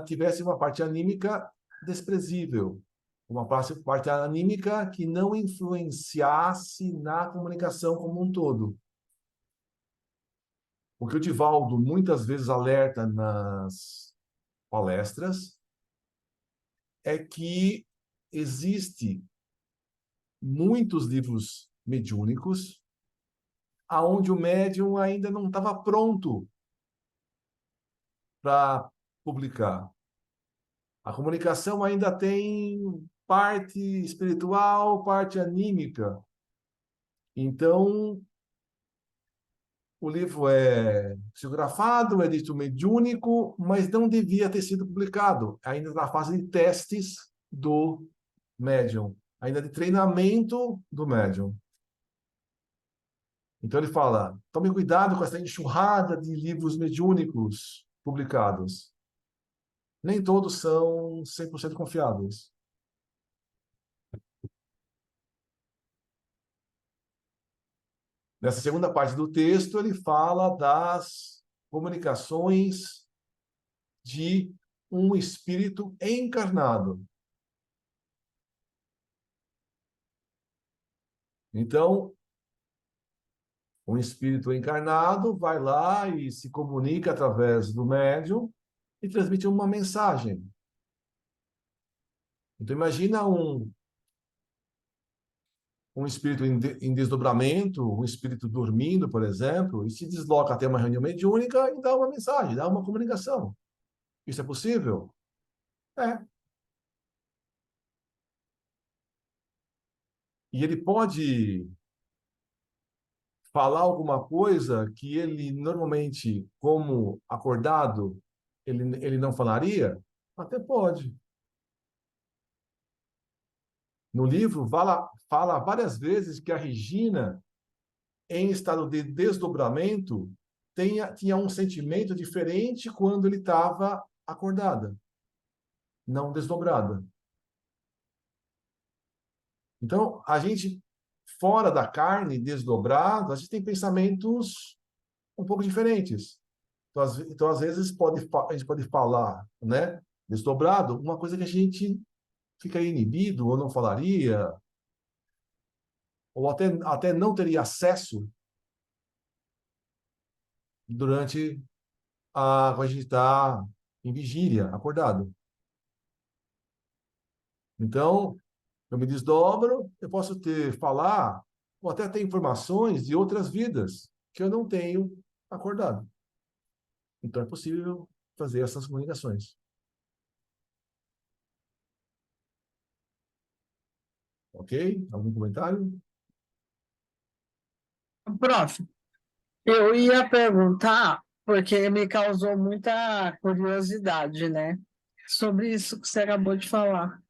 tivesse uma parte anímica desprezível, uma parte anímica que não influenciasse na comunicação como um todo. O que o Divaldo muitas vezes alerta nas palestras é que existe muitos livros mediúnicos aonde o médium ainda não estava pronto para publicar. A comunicação ainda tem parte espiritual, parte anímica. Então, o livro é psicografado, é dito mediúnico, mas não devia ter sido publicado, ainda na fase de testes do médium, ainda de treinamento do médium. Então ele fala: tome cuidado com essa enxurrada de livros mediúnicos publicados. Nem todos são 100% confiáveis. Nessa segunda parte do texto, ele fala das comunicações de um espírito encarnado. Então, um espírito encarnado vai lá e se comunica através do médium e transmite uma mensagem. Então, imagina um espírito em desdobramento, um espírito dormindo, por exemplo, e se desloca até uma reunião mediúnica e dá uma mensagem, dá uma comunicação. Isso é possível? É. E ele pode falar alguma coisa que ele normalmente, como acordado, ele não falaria? Até pode. No livro, fala várias vezes que a Regina em estado de desdobramento, tinha um sentimento diferente quando ele estava acordada, não desdobrada. Então, a gente, fora da carne, desdobrado, a gente tem pensamentos um pouco diferentes. Então às vezes, a gente pode falar, né, desdobrado, uma coisa que a gente fica inibido ou não falaria, ou até não teria acesso durante quando a gente está em vigília, acordado. Então, eu me desdobro, eu posso falar, ou até ter informações de outras vidas que eu não tenho acordado. Então, é possível fazer essas comunicações. Ok? Algum comentário?
Prof, eu ia perguntar, porque me causou muita curiosidade, né? Sobre isso que você acabou de falar.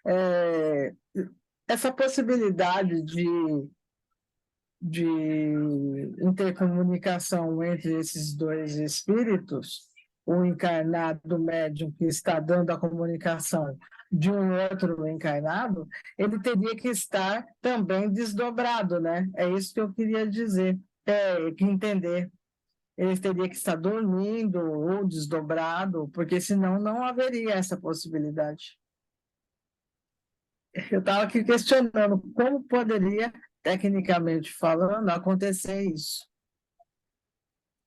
É, essa possibilidade de intercomunicação entre esses dois espíritos, o encarnado médium que está dando a comunicação de um outro encarnado, ele teria que estar também desdobrado, né? É isso que eu queria dizer, que entender. Ele teria que estar dormindo ou desdobrado, porque senão não haveria essa possibilidade. Eu estava aqui questionando como poderia, tecnicamente falando, acontecer isso.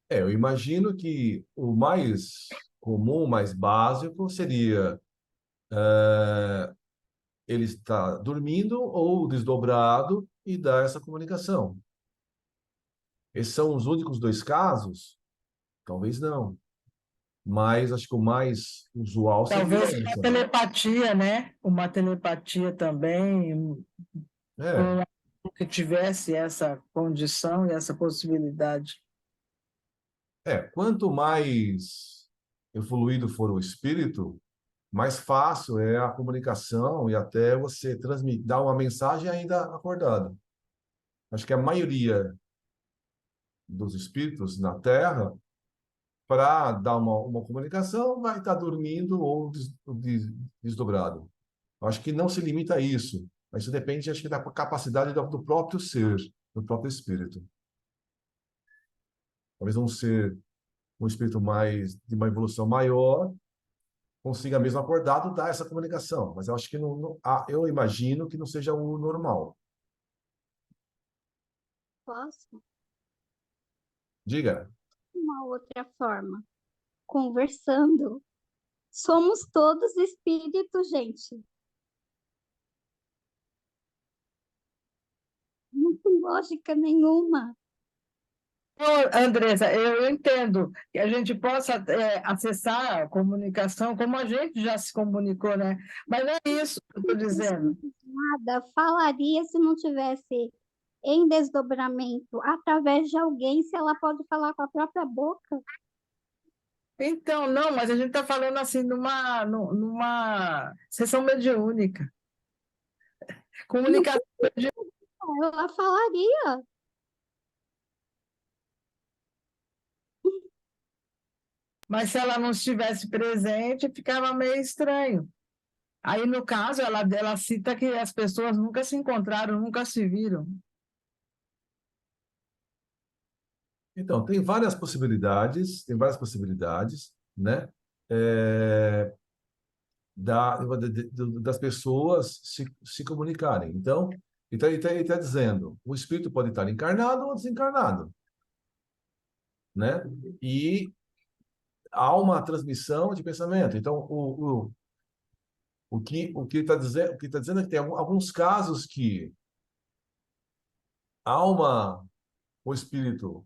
Eu imagino que o mais comum, mais básico, seria ele estar dormindo ou desdobrado e dar essa comunicação. Esses são os únicos dois casos? Talvez não. Mas acho que o mais usual seria
Talvez uma
essa.
telepatia, né? Uma telepatia também,
É,
um que tivesse essa condição e essa possibilidade.
quanto mais evoluído for o espírito, mais fácil é a comunicação e até você transmitir, dar uma mensagem ainda acordado. Acho que a maioria dos espíritos na Terra, para dar uma comunicação, vai estar dormindo ou desdobrado. Acho que não se limita a isso, mas isso depende, acho que, da capacidade do próprio ser, do próprio espírito. Talvez um ser, um espírito de uma evolução maior, consiga mesmo acordado dar essa comunicação, mas eu acho que eu imagino que não seja o normal.
Posso?
Diga.
Uma outra forma. Conversando. Somos todos espíritos, gente. Não tem lógica nenhuma.
Andressa, eu entendo que a gente possa acessar a comunicação como a gente já se comunicou, né? Mas não é isso que eu estou dizendo.
Nada falaria se não tivesse em desdobramento através de alguém, se ela pode falar com a própria boca.
Então, não, mas a gente está falando assim numa sessão mediúnica. Comunicação.
Ela falaria.
Mas se ela não estivesse presente, ficava meio estranho. Aí, no caso, ela cita que as pessoas nunca se encontraram, nunca se viram.
Então, tem várias possibilidades, né? É, das pessoas se comunicarem. Então, ele tá dizendo, o espírito pode estar encarnado ou desencarnado, né? E há uma transmissão de pensamento. Então, o que o que está dizendo é que tem alguns casos que o espírito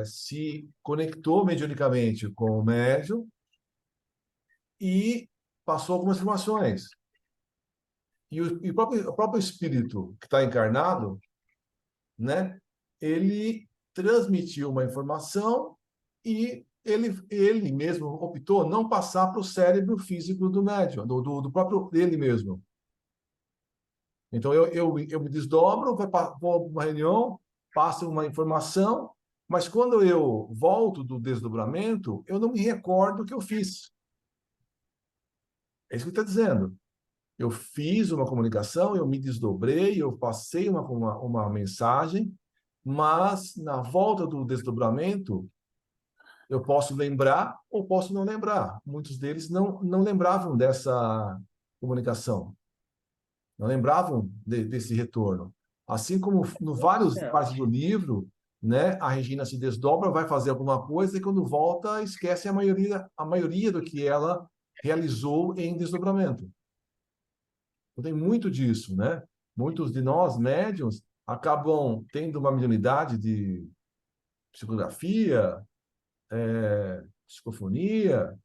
se conectou mediunicamente com o médium e passou algumas informações. E o próprio espírito que está encarnado, né, ele transmitiu uma informação e ele mesmo optou não passar para o cérebro físico do médium, do próprio ele mesmo. Então, eu me desdobro, vou para uma reunião, passo uma informação, mas quando eu volto do desdobramento, eu não me recordo o que eu fiz. É isso que está dizendo. Eu fiz uma comunicação, eu me desdobrei, eu passei uma mensagem, mas na volta do desdobramento, eu posso lembrar ou posso não lembrar. Muitos deles não lembravam dessa comunicação, não lembravam desse retorno. Assim como no vários partes do livro, né, a Regina se desdobra, vai fazer alguma coisa e quando volta esquece a maioria do que ela realizou em desdobramento. Então, tem muito disso, né? Muitos de nós, médiuns, acabam tendo uma mediunidade de psicografia, psicofonia,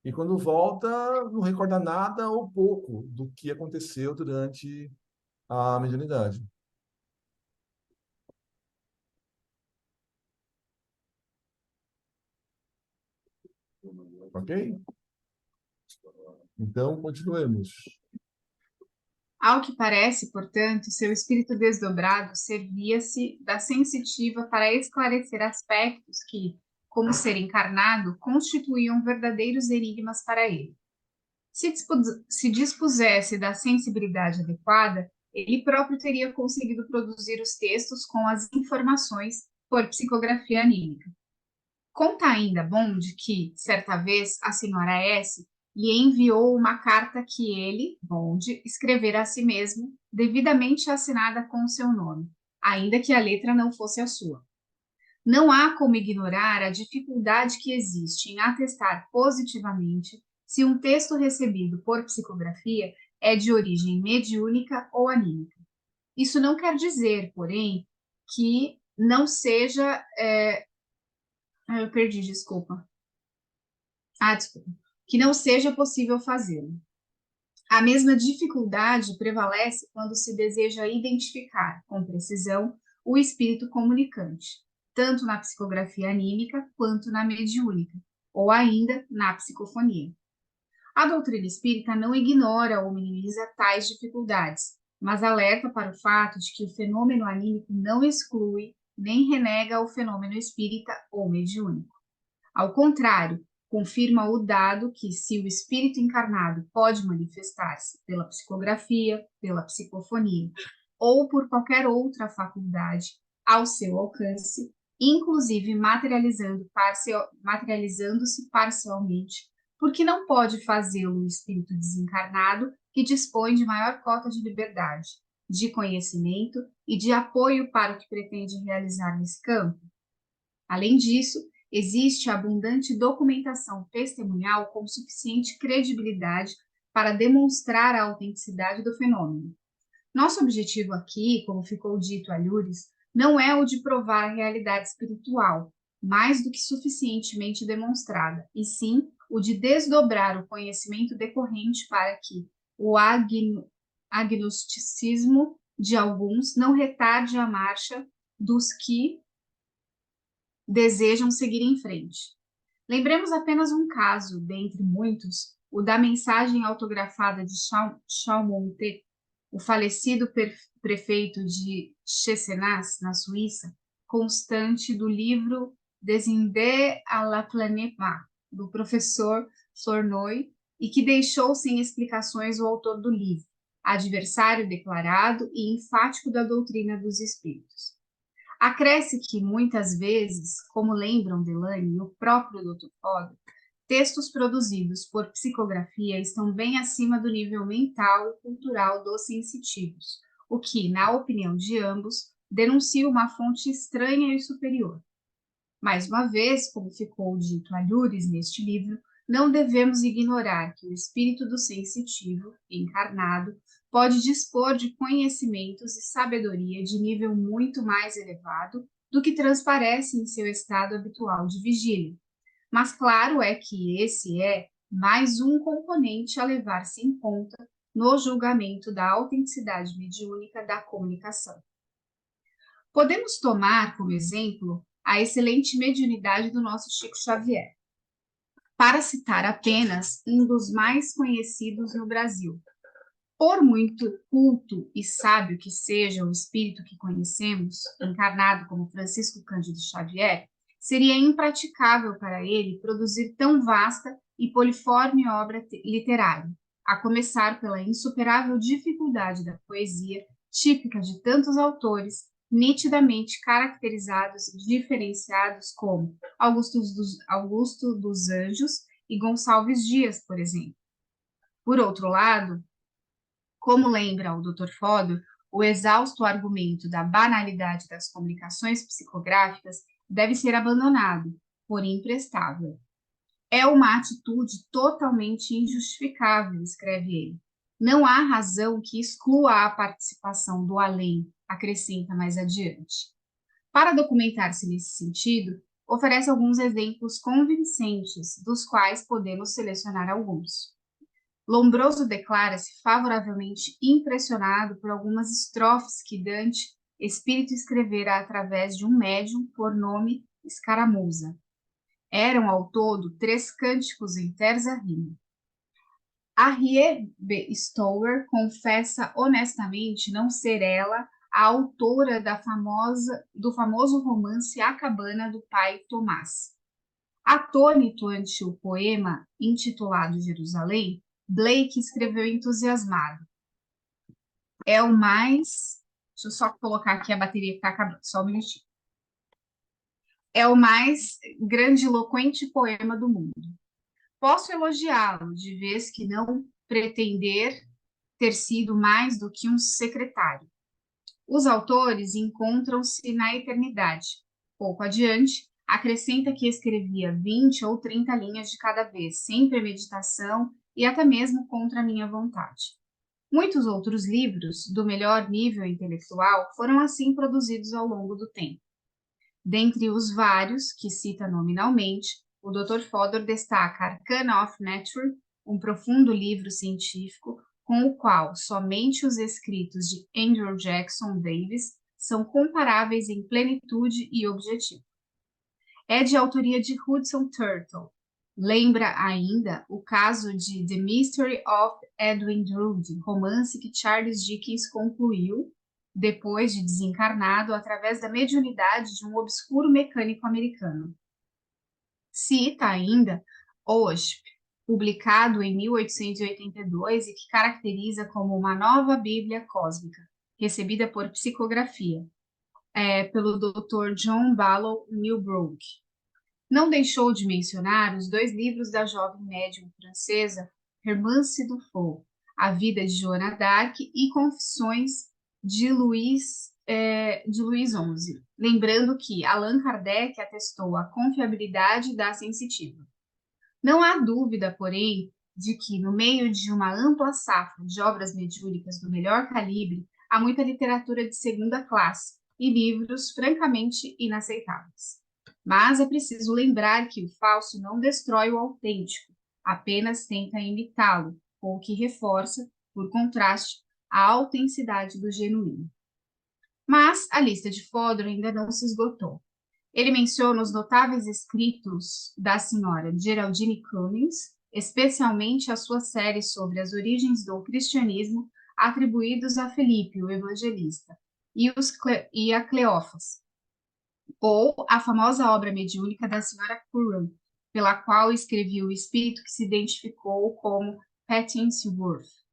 e quando volta, não recorda nada ou pouco do que aconteceu durante a mediunidade. Ok? Então, continuemos.
Ao que parece, portanto, seu espírito desdobrado servia-se da sensitiva para esclarecer aspectos que, como ser encarnado, constituíam verdadeiros enigmas para ele. Se dispusesse da sensibilidade adequada, ele próprio teria conseguido produzir os textos com as informações por psicografia anímica. Conta ainda Bond que, certa vez, a senhora S. lhe enviou uma carta que ele, Bond, escrevera a si mesmo, devidamente assinada com o seu nome, ainda que a letra não fosse a sua. Não há como ignorar a dificuldade que existe em atestar positivamente se um texto recebido por psicografia é de origem mediúnica ou anímica. Isso não quer dizer, porém, que não seja... eu perdi, desculpa. Desculpa. Que não seja possível fazê-lo. A mesma dificuldade prevalece quando se deseja identificar, com precisão, o espírito comunicante, tanto na psicografia anímica quanto na mediúnica, ou ainda na psicofonia. A doutrina espírita não ignora ou minimiza tais dificuldades, mas alerta para o fato de que o fenômeno anímico não exclui nem renega o fenômeno espírita ou mediúnico. Ao contrário, confirma o dado que, se o espírito encarnado pode manifestar-se pela psicografia, pela psicofonia ou por qualquer outra faculdade ao seu alcance, inclusive materializando-se parcialmente, porque não pode fazê-lo o espírito desencarnado que dispõe de maior cota de liberdade, de conhecimento e de apoio para o que pretende realizar nesse campo? Além disso, existe abundante documentação testemunhal com suficiente credibilidade para demonstrar a autenticidade do fenômeno. Nosso objetivo aqui, como ficou dito a Lures, não é o de provar a realidade espiritual, mais do que suficientemente demonstrada, e sim o de desdobrar o conhecimento decorrente para que o agnosticismo de alguns não retarde a marcha dos que desejam seguir em frente. Lembremos apenas um caso, dentre muitos, o da mensagem autografada de Chalmonte, o falecido prefeito de Chessenaz, na Suíça, constante do livro Des Idées à la planète, do professor Flournoy, e que deixou sem explicações o autor do livro, adversário declarado e enfático da doutrina dos espíritos. Acresce que, muitas vezes, como lembram Delany e o próprio Dr. Fogg, textos produzidos por psicografia estão bem acima do nível mental e cultural dos sensitivos, o que, na opinião de ambos, denuncia uma fonte estranha e superior. Mais uma vez, como ficou dito a Lures neste livro, não devemos ignorar que o espírito do sensitivo, encarnado, pode dispor de conhecimentos e sabedoria de nível muito mais elevado do que transparece em seu estado habitual de vigília. Mas claro é que esse é mais um componente a levar-se em conta no julgamento da autenticidade mediúnica da comunicação. Podemos tomar como exemplo a excelente mediunidade do nosso Chico Xavier, para citar apenas um dos mais conhecidos no Brasil. Por muito culto e sábio que seja o espírito que conhecemos, encarnado como Francisco Cândido Xavier, seria impraticável para ele produzir tão vasta e poliforme obra literária, a começar pela insuperável dificuldade da poesia, típica de tantos autores, nitidamente caracterizados e diferenciados como Augusto dos Anjos e Gonçalves Dias, por exemplo. Por outro lado, como lembra o Dr. Fodor, o exausto argumento da banalidade das comunicações psicográficas deve ser abandonado, por imprestável. É uma atitude totalmente injustificável, escreve ele. Não há razão que exclua a participação do além, acrescenta mais adiante. Para documentar-se nesse sentido, oferece alguns exemplos convincentes, dos quais podemos selecionar alguns. Lombroso declara-se favoravelmente impressionado por algumas estrofes que Dante, espírito, escrevera através de um médium por nome Escaramuza. Eram, ao todo, 3 cânticos em terza rima. Harriet B. Stower confessa honestamente não ser ela a autora do famoso romance A Cabana do Pai Tomás. Atônito ante o poema intitulado Jerusalém, Blake escreveu entusiasmado. É o mais... Deixa eu só colocar aqui a bateria que está acabando, só um minutinho. É o mais grandiloquente poema do mundo. Posso elogiá-lo, de vez que não pretender ter sido mais do que um secretário. Os autores encontram-se na eternidade. Pouco adiante, acrescenta que escrevia 20 ou 30 linhas de cada vez, sem premeditação e até mesmo contra a minha vontade. Muitos outros livros, do melhor nível intelectual, foram assim produzidos ao longo do tempo. Dentre os vários que cita nominalmente, o Dr. Fodor destaca Arcana of Nature, um profundo livro científico, com o qual somente os escritos de Andrew Jackson Davis são comparáveis em plenitude e objetivo. É de autoria de Hudson Turtle. Lembra ainda o caso de The Mystery of Edwin Drood, romance que Charles Dickens concluiu, depois de desencarnado, através da mediunidade de um obscuro mecânico americano. Cita ainda OSP, publicado em 1882 e que caracteriza como uma nova Bíblia cósmica, recebida por psicografia, pelo Dr. John Ballow Newbrook. Não deixou de mencionar os 2 livros da jovem médium francesa Hermance Dufault, A Vida de Joana d'Arc e Confissões de Luís XI, lembrando que Allan Kardec atestou a confiabilidade da sensitiva. Não há dúvida, porém, de que, no meio de uma ampla safra de obras mediúnicas do melhor calibre, há muita literatura de segunda classe e livros francamente inaceitáveis. Mas é preciso lembrar que o falso não destrói o autêntico, apenas tenta imitá-lo, ou que reforça, por contraste, a autenticidade do genuíno. Mas a lista de Fodor ainda não se esgotou. Ele menciona os notáveis escritos da senhora Geraldine Cummings, especialmente a sua série sobre as origens do cristianismo, atribuídos a Felipe, o evangelista, e a Cleófas, ou a famosa obra mediúnica da senhora Curran, pela qual escrevia o espírito que se identificou como Patience Worth.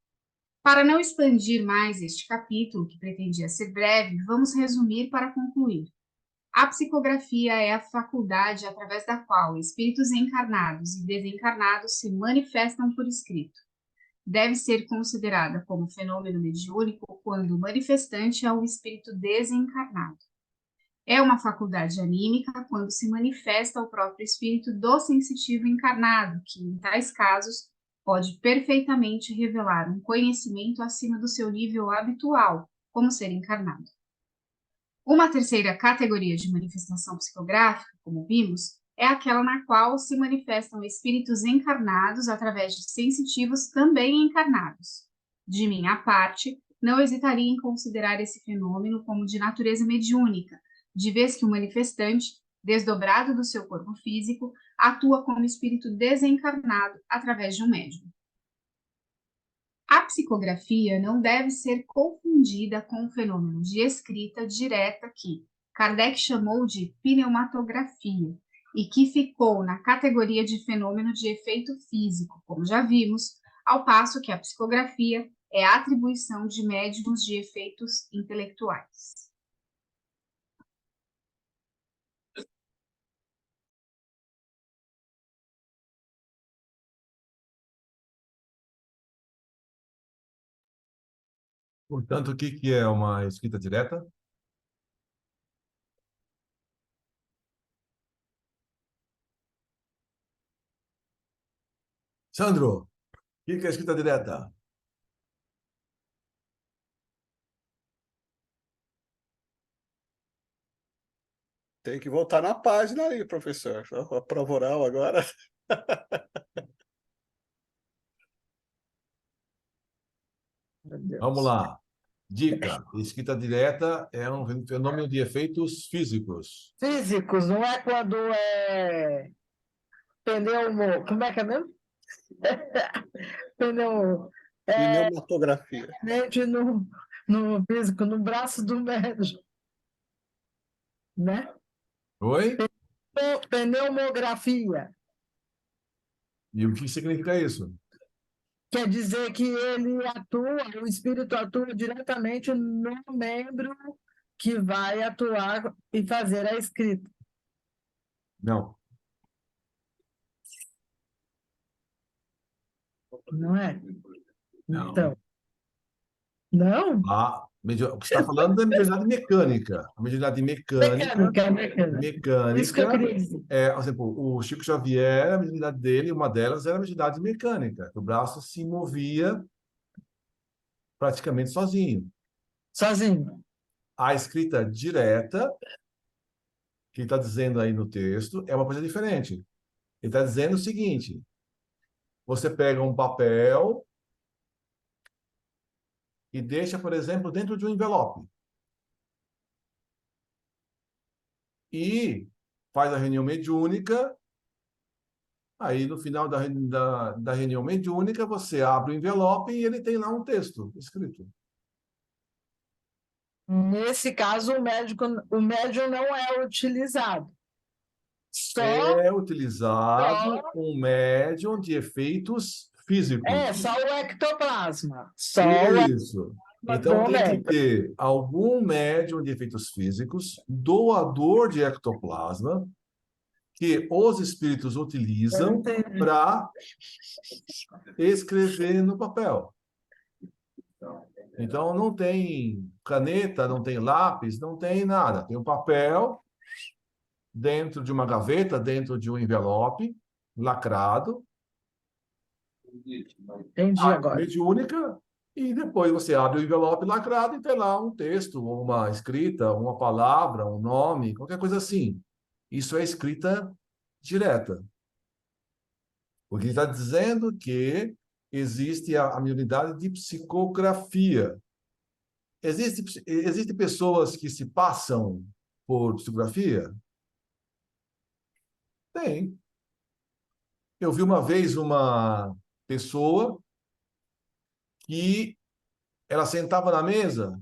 Para não expandir mais este capítulo, que pretendia ser breve, vamos resumir para concluir. A psicografia é a faculdade através da qual espíritos encarnados e desencarnados se manifestam por escrito. Deve ser considerada como fenômeno mediúnico quando o manifestante é um espírito desencarnado. É uma faculdade anímica quando se manifesta o próprio espírito do sensitivo encarnado, que, em tais casos, pode perfeitamente revelar um conhecimento acima do seu nível habitual, como ser encarnado. Uma terceira categoria de manifestação psicográfica, como vimos, é aquela na qual se manifestam espíritos encarnados através de sensitivos também encarnados. De minha parte, não hesitaria em considerar esse fenômeno como de natureza mediúnica, de vez que o manifestante, desdobrado do seu corpo físico, atua como espírito desencarnado através de um médium. A psicografia não deve ser confundida com o fenômeno de escrita direta que Kardec chamou de pneumatografia e que ficou na categoria de fenômeno de efeito físico, como já vimos, ao passo que a psicografia é a atribuição de médiums de efeitos intelectuais.
Portanto, o que que é uma escrita direta? Sandro, o que que é escrita direta?
Tem que voltar na página aí, professor. A prova oral agora.
Meu Deus.
Vamos lá. Dica: escrita direta é um fenômeno de efeitos físicos.
Físicos, não é quando é pneumo. Como é que é mesmo? Pneu.
Pneumatografia.
Mente no físico, no braço do médico, né?
Oi?
Pneumografia.
E o que significa isso?
Quer dizer que ele atua, o espírito atua diretamente no membro que vai atuar e fazer a escrita.
Não.
Não é?
Não.
Então, não?
O que você está falando é mediunidade mecânica. A mediunidade mecânica,
Mecânica. Isso que eu queria dizer.
por exemplo, o Chico Xavier, a mediunidade dele, uma delas era a mediunidade mecânica. O braço se movia praticamente sozinho.
Sozinho.
A escrita direta, que ele está dizendo aí no texto, é uma coisa diferente. Ele está dizendo o seguinte: você pega um papel e deixa, por exemplo, dentro de um envelope. E faz a reunião mediúnica. Aí, no final da reunião mediúnica, você abre o envelope e ele tem lá um texto escrito.
Nesse caso, o médium não é utilizado. Só,
É utilizado um médium de efeitos físicos.
só o ectoplasma. Só
Isso.
o
Então, tem que
médium.
ter algum médium de efeitos físicos, doador de ectoplasma, que os espíritos utilizam para escrever no papel. Então, não tem caneta, não tem lápis, não tem nada. Tem um papel dentro de uma gaveta, dentro de um envelope, lacrado,
Entendi agora.
mediúnica, e depois você abre o envelope lacrado e tem lá um texto, uma escrita, uma palavra, um nome, qualquer coisa assim. Isso é escrita direta. Porque ele está dizendo que existe a unidade de psicografia. Existem pessoas que se passam por psicografia? Tem. Eu vi uma vez uma pessoa que ela sentava na mesa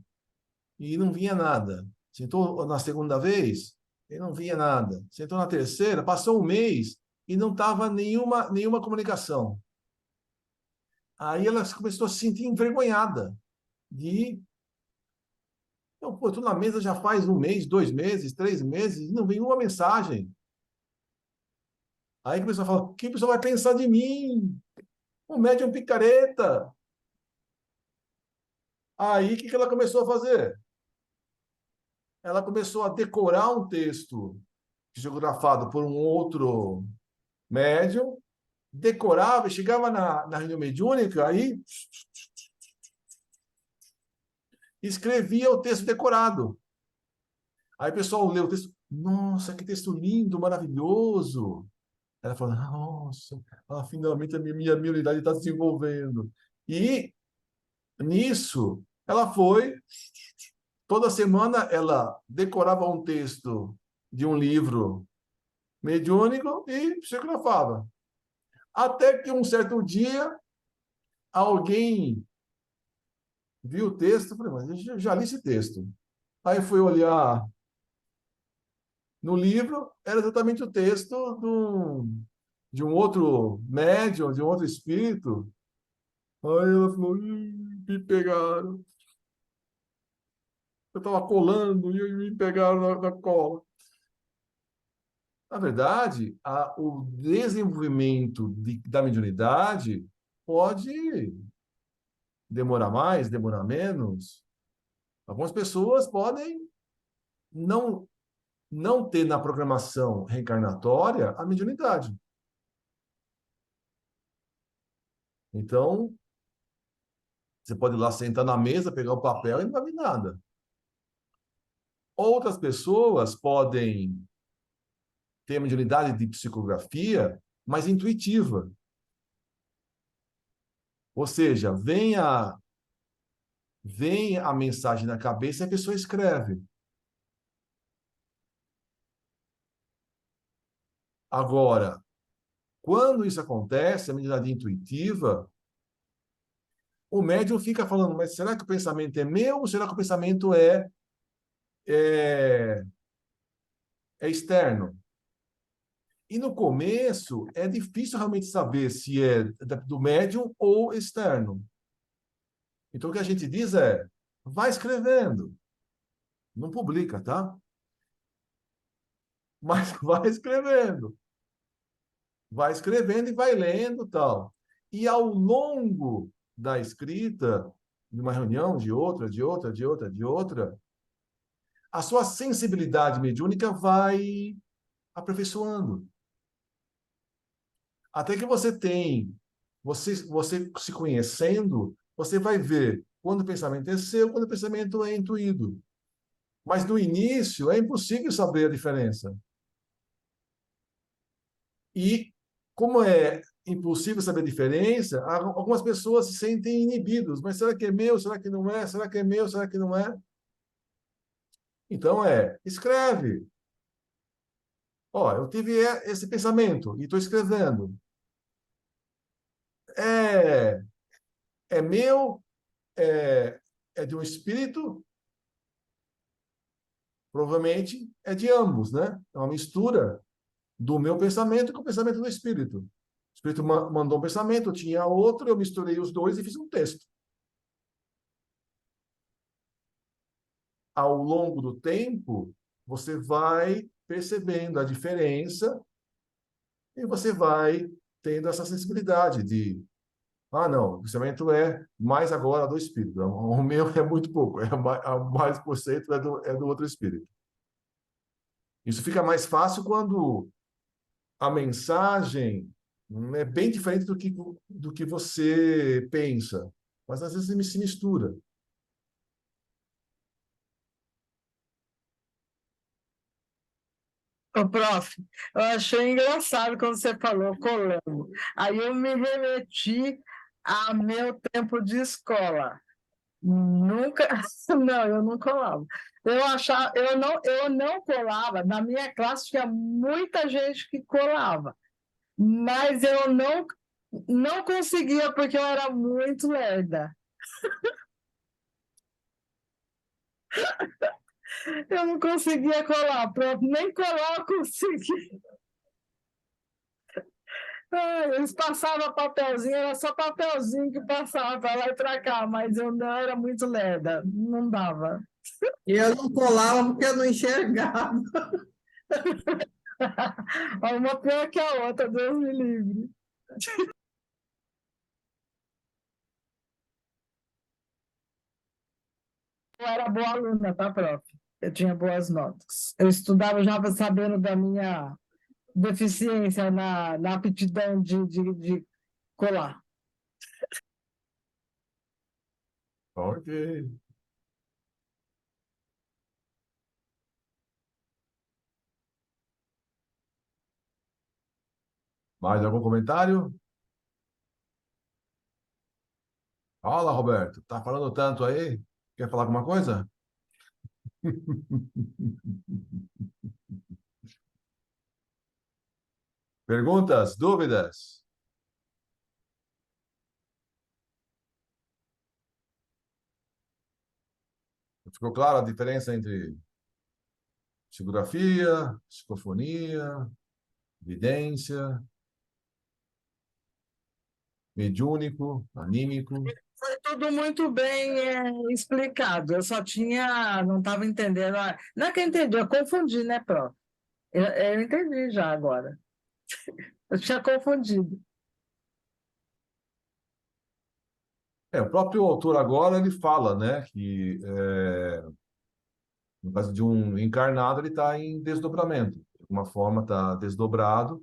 e não via nada. Sentou na segunda vez e não via nada. Sentou na terceira, passou um mês e não estava nenhuma comunicação. Aí ela começou a se sentir envergonhada de... Eu estou na mesa já faz um mês, 2 meses, 3 meses, e não vem uma mensagem. Aí começou a falar, o que a pessoa vai pensar de mim? O médium é um picareta. Aí, o que ela começou a fazer? Ela começou a decorar um texto psicografado por um outro médium, decorava, chegava na reunião mediúnica, aí escrevia o texto decorado. Aí o pessoal leu o texto, nossa, que texto lindo, maravilhoso. Ela falou, nossa, finalmente a minha unidade está se desenvolvendo. E nisso, ela foi, toda semana ela decorava um texto de um livro mediúnico e psicografava. Até que um certo dia, alguém Vi o texto, falei, mas eu já li esse texto. Aí fui olhar no livro, era exatamente o texto de um outro médium, de um outro espírito. Aí ela falou, "Ih, me pegaram. Eu estava colando e me pegaram na cola." Na verdade, o desenvolvimento da mediunidade pode demorar mais, demorar menos. Algumas pessoas podem não, não ter na programação reencarnatória a mediunidade. Então, você pode ir lá sentar na mesa, pegar o papel e não vai ver nada. Outras pessoas podem ter a mediunidade de psicografia mais intuitiva. Ou seja, vem a mensagem na cabeça e a pessoa escreve. Agora, quando isso acontece, a mediunidade intuitiva, o médium fica falando, mas será que o pensamento é meu ou será que o pensamento é, é externo? E no começo é difícil realmente saber se é do médium ou externo. Então o que a gente diz é, vai escrevendo. Não publica, tá? Mas vai escrevendo. Vai escrevendo e vai lendo tal. E ao longo da escrita, de uma reunião, de outra, de outra, de outra, de outra, a sua sensibilidade mediúnica vai aperfeiçoando. Até que você se conhecendo, você vai ver quando o pensamento é seu, quando o pensamento é intuído. Mas no início é impossível saber a diferença. E como é impossível saber a diferença, algumas pessoas se sentem inibidos. Mas será que é meu? Será que não é? Será que é meu? Será que não é? Então escreve. Ó, eu tive esse pensamento e estou escrevendo. É, é meu? É, é de um espírito? Provavelmente é de ambos, né? É uma mistura do meu pensamento com o pensamento do espírito. O espírito mandou um pensamento, eu tinha outro, eu misturei os dois e fiz um texto. Ao longo do tempo, você vai percebendo a diferença e você vai tendo essa sensibilidade de, não, o pensamento é mais agora do espírito. O meu é muito pouco, mais por cento é do outro espírito. Isso fica mais fácil quando a mensagem é bem diferente do que você pensa, mas às vezes se mistura.
Ô, prof, eu achei engraçado quando você falou colando. Aí eu me remeti ao meu tempo de escola. Nunca, não, eu não colava. Eu não colava. Na minha classe tinha muita gente que colava, mas eu não conseguia porque eu era muito lerda. Eu não conseguia colar, prof, nem colar eu conseguia. Eles passavam papelzinho, era só papelzinho que passava para lá e para cá, mas eu não era muito lerda, não dava.
E eu não colava porque eu não enxergava.
Uma pior que a outra, Deus me livre. Eu era boa aluna, tá, prof? Eu tinha boas notas. Eu estudava já sabendo da minha deficiência na aptidão de colar.
Ok. Mais algum comentário? Fala, Roberto. Tá falando tanto aí? Quer falar alguma coisa? Perguntas? Dúvidas? Ficou clara a diferença entre psicografia, psicofonia, vidência, mediúnico, anímico?
Foi tudo muito bem explicado. Eu só não estava entendendo. Não é que eu entendi, eu confundi, né, Pró? Eu entendi já agora. Eu tinha confundido.
O próprio autor agora ele fala, né, que no caso de um encarnado ele está em desdobramento, de alguma forma está desdobrado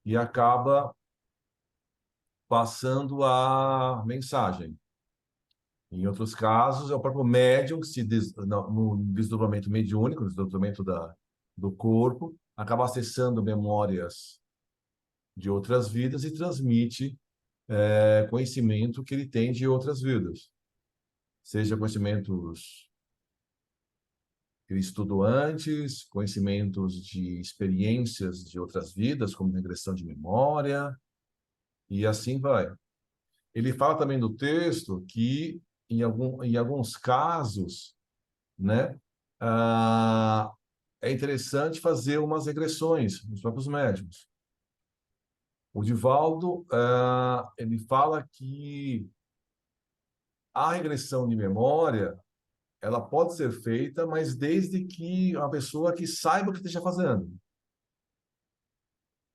e acaba passando a mensagem. Em outros casos é o próprio médium que no desdobramento mediúnico, no desdobramento do corpo, acaba acessando memórias de outras vidas e transmite conhecimento que ele tem de outras vidas, seja conhecimentos que ele estudou antes, conhecimentos de experiências de outras vidas, como regressão de memória, e assim vai. Ele fala também no texto que, em alguns casos, né, é interessante fazer umas regressões nos próprios médiuns. O Divaldo, ele fala que a regressão de memória ela pode ser feita, mas desde que a pessoa que saiba o que esteja fazendo.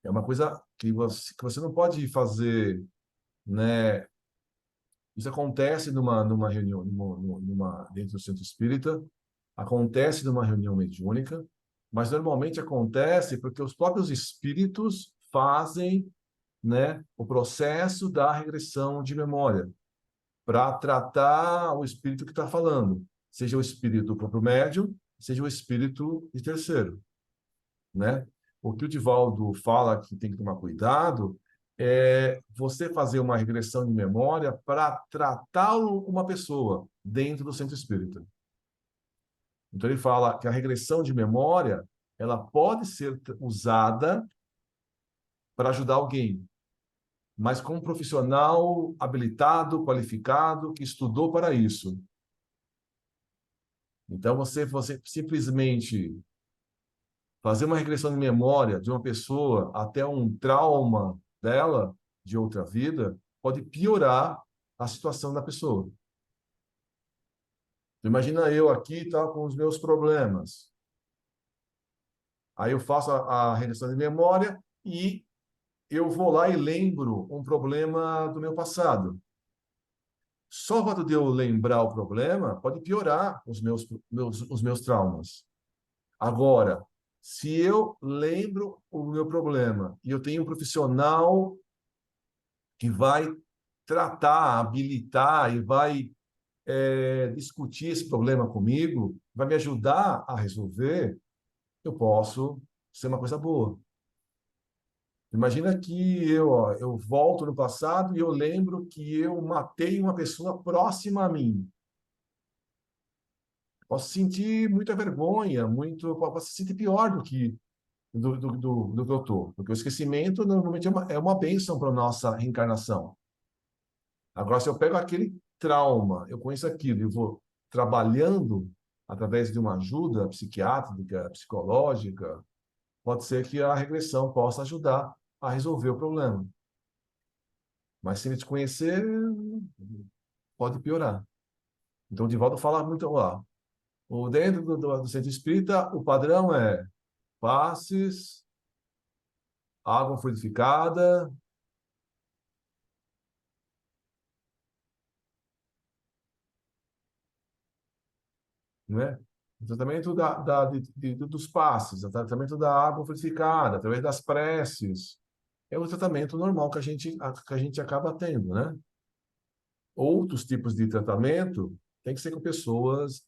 É uma coisa que você não pode fazer, né? Isso acontece numa reunião, dentro do centro espírita, acontece numa reunião mediúnica, mas normalmente acontece porque os próprios espíritos fazem, né, o processo da regressão de memória para tratar o espírito que está falando, seja o espírito do próprio médium, seja o espírito de terceiro, né? O que o Divaldo fala que tem que tomar cuidado é você fazer uma regressão de memória para tratar uma pessoa dentro do centro espírita. Então ele fala que a regressão de memória ela pode ser usada para ajudar alguém, mas com um profissional habilitado, qualificado, que estudou para isso. Então você simplesmente fazer uma regressão de memória de uma pessoa até um trauma dela de outra vida pode piorar a situação da pessoa. Imagina eu aqui, tá, com os meus problemas. Aí eu faço a regressão de memória e eu vou lá e lembro um problema do meu passado. Só o fato de eu lembrar o problema pode piorar os meus traumas. Agora, se eu lembro o meu problema e eu tenho um profissional que vai tratar, habilitar e vai discutir esse problema comigo, vai me ajudar a resolver, eu posso ser uma coisa boa. Imagina que eu volto no passado e eu lembro que eu matei uma pessoa próxima a mim. Posso sentir muita vergonha, posso sentir pior do que eu estou. Porque o esquecimento normalmente é uma bênção para a nossa reencarnação. Agora, se eu pego aquele trauma, eu conheço aquilo, eu vou trabalhando através de uma ajuda psiquiátrica, psicológica, pode ser que a regressão possa ajudar a resolver o problema. Mas se me desconhecer, pode piorar. Então, o Divaldo fala muito lá. Dentro do centro espírita, o padrão é passes, água fluidificada, né? O tratamento dos passes, o tratamento da água fluidificada, através das preces, é o tratamento normal que a gente acaba tendo, né? Outros tipos de tratamento tem que ser com pessoas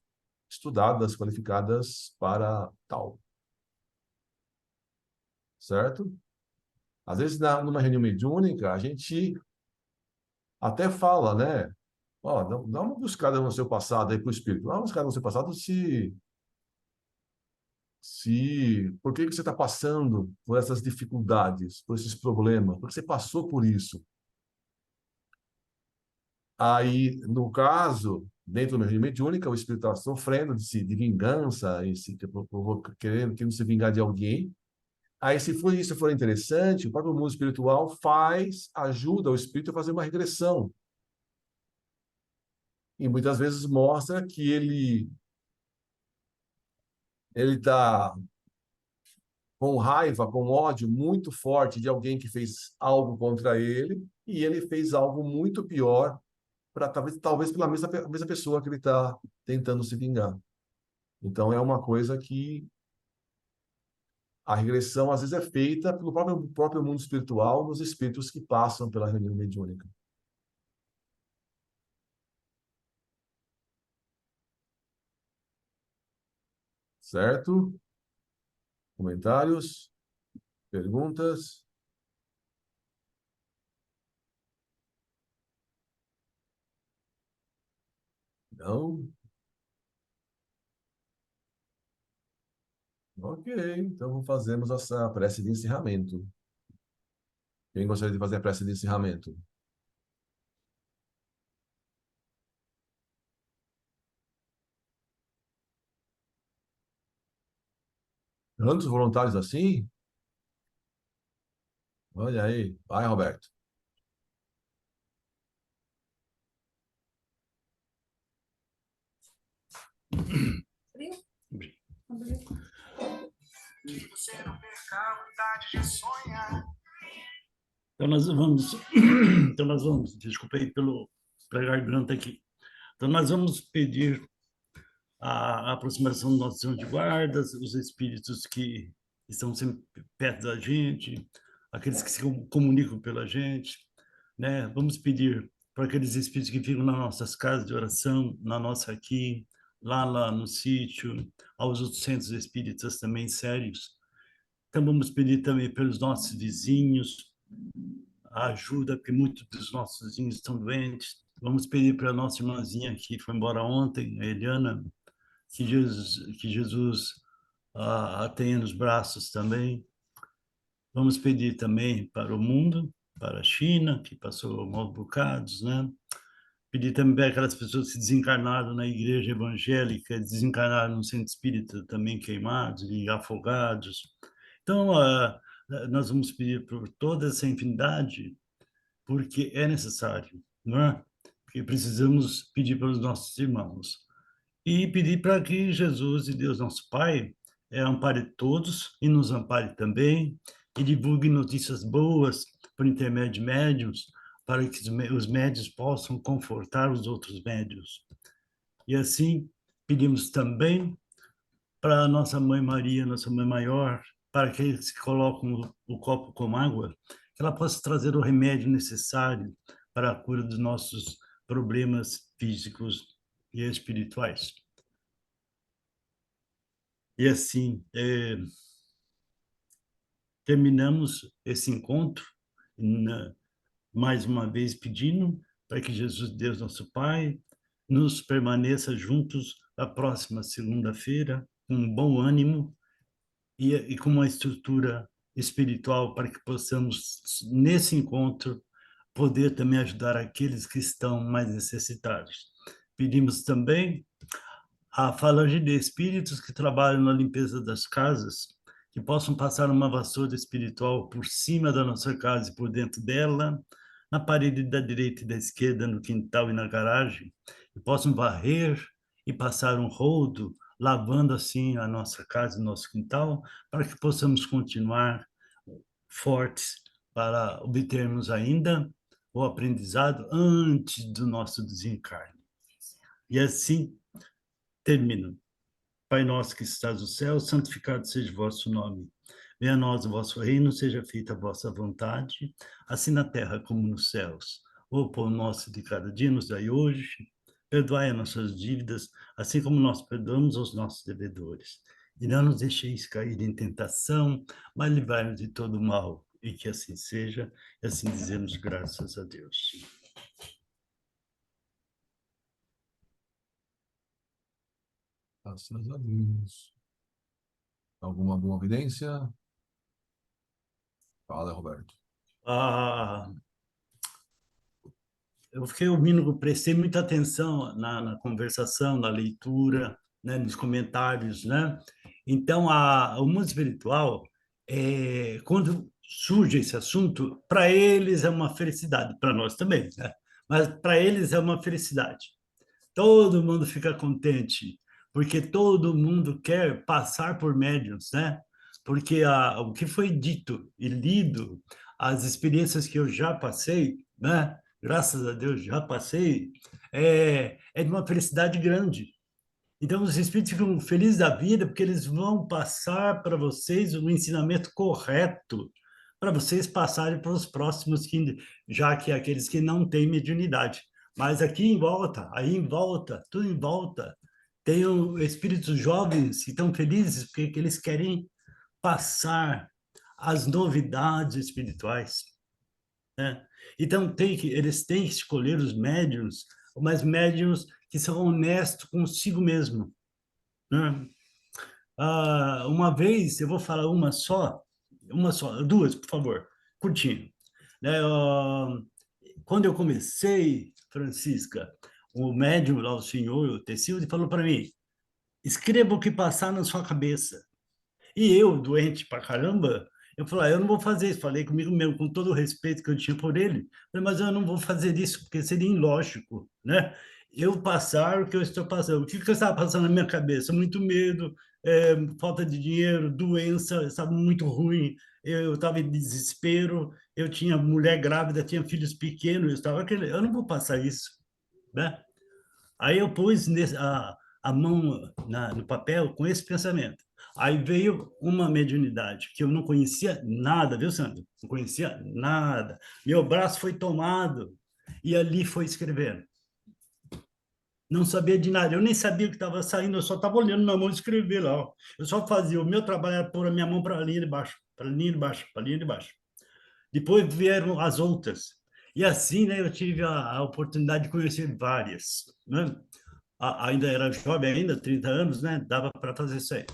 estudadas, qualificadas para tal, certo? Às vezes, numa reunião mediúnica, a gente até fala, né? Ó, dá uma buscada no seu passado aí para o espírito. Dá uma buscada no seu passado por que você está passando por essas dificuldades, por esses problemas, porque você passou por isso. Aí, no caso dentro da reunião mediúnica, o espírito está sofrendo de vingança, querendo se vingar de alguém. Aí, se isso for interessante, o próprio mundo espiritual ajuda o espírito a fazer uma regressão. E muitas vezes mostra que ele está com raiva, com ódio muito forte de alguém que fez algo contra ele, e ele fez algo muito pior, talvez pela mesma pessoa que ele está tentando se vingar. Então, é uma coisa que a regressão, às vezes, é feita pelo próprio mundo espiritual, nos espíritos que passam pela reunião mediúnica. Certo? Comentários? Perguntas? Não? Ok, então fazemos essa prece de encerramento. Quem gostaria de fazer a prece de encerramento? Tantos voluntários assim? Olha aí. Vai, Roberto.
Então nós vamos, desculpa aí pela garganta aqui. Então nós vamos pedir a aproximação dos nossos anjos de guardas, os espíritos que estão sempre perto da gente, aqueles que se comunicam pela gente, né? Vamos pedir para aqueles espíritos que ficam nas nossas casas de oração, na nossa aqui, lá no sítio, aos outros centros espíritas também sérios. Então vamos pedir também pelos nossos vizinhos, a ajuda, porque muitos dos nossos vizinhos estão doentes. Vamos pedir para a nossa irmãzinha que foi embora ontem, a Eliana, que Jesus a tenha nos braços também. Vamos pedir também para o mundo, para a China, que passou maus bocados, né? Pedir também para aquelas pessoas que desencarnaram na igreja evangélica, desencarnaram no centro espírita também queimados e afogados. Então, nós vamos pedir por toda essa infinidade, porque é necessário, não é? Porque precisamos pedir pelos nossos irmãos. E pedir para que Jesus e Deus, nosso Pai, ampare todos e nos ampare também, e divulgue notícias boas por intermédio de médiuns, para que os médiuns possam confortar os outros médiuns. E assim, pedimos também para a nossa Mãe Maria, nossa Mãe Maior, para que eles colocam o copo com água, que ela possa trazer o remédio necessário para a cura dos nossos problemas físicos e espirituais. E assim, terminamos esse encontro, mais uma vez pedindo para que Jesus, Deus nosso Pai, nos permaneça juntos na próxima segunda-feira, com um bom ânimo e com uma estrutura espiritual para que possamos, nesse encontro, poder também ajudar aqueles que estão mais necessitados. Pedimos também a falange de espíritos que trabalham na limpeza das casas, que possam passar uma vassoura espiritual por cima da nossa casa e por dentro dela, na parede da direita e da esquerda, no quintal e na garagem, e possam varrer e passar um rodo, lavando assim a nossa casa e o nosso quintal, para que possamos continuar fortes para obtermos ainda o aprendizado antes do nosso desencarne. E assim termino. Pai nosso que estás no céu, santificado seja o vosso nome. Venha a nós o vosso reino, seja feita a vossa vontade, assim na terra como nos céus. O pão nosso de cada dia nos dai hoje. Perdoai as nossas dívidas, assim como nós perdoamos aos nossos devedores. E não nos deixeis cair em tentação, mas livrai-nos de todo o mal. E que assim seja, e assim dizemos graças a Deus.
Graças a Deus. Alguma evidência? Fala, Roberto.
eu fiquei ouvindo, prestei muita atenção na conversação, na leitura, né, nos comentários, né? Então, o mundo espiritual, quando surge esse assunto, para eles é uma felicidade, para nós também, né? Mas para eles é uma felicidade. Todo mundo fica contente, porque todo mundo quer passar por médiuns, né? Porque o que foi dito e lido, as experiências que eu já passei, né? Graças a Deus já passei, é de uma felicidade grande. Então, os espíritos ficam felizes da vida porque eles vão passar para vocês o ensinamento correto, para vocês passarem para os próximos, já que aqueles que não têm mediunidade. Mas aqui em volta, aí em volta, tudo em volta, tem espíritos jovens que estão felizes porque eles querem passar as novidades espirituais, né? Então, eles têm que escolher os médiuns, mas médiuns que são honestos consigo mesmo, né? Uma vez, eu vou falar uma só, duas, por favor, curtinho. Né? Quando eu comecei, Francisca, o médium lá, o senhor, o Tecilde, falou para mim, escreva o que passar na sua cabeça. E eu, doente pra caramba, eu falei, eu não vou fazer isso. Falei comigo mesmo, com todo o respeito que eu tinha por ele. Falei, mas eu não vou fazer isso, porque seria ilógico, né? Eu passar o que eu estou passando. O que eu estava passando na minha cabeça? Muito medo, falta de dinheiro, doença, estava muito ruim. Eu estava em desespero, eu tinha mulher grávida, tinha filhos pequenos, eu não vou passar isso, né? Aí eu pus a mão no papel com esse pensamento. Aí veio uma mediunidade que eu não conhecia nada, viu, Sandro? Não conhecia nada. Meu braço foi tomado e ali foi escrevendo. Não sabia de nada, eu nem sabia o que estava saindo, eu só estava olhando minha mão e escrever lá. Ó. Eu só fazia, o meu trabalho era pôr a minha mão para a linha de baixo, para a linha de baixo, para a linha de baixo. Depois vieram as outras. E assim, né, eu tive a oportunidade de conhecer várias, né? Ainda era jovem, ainda 30 anos, né? Dava para fazer isso aí.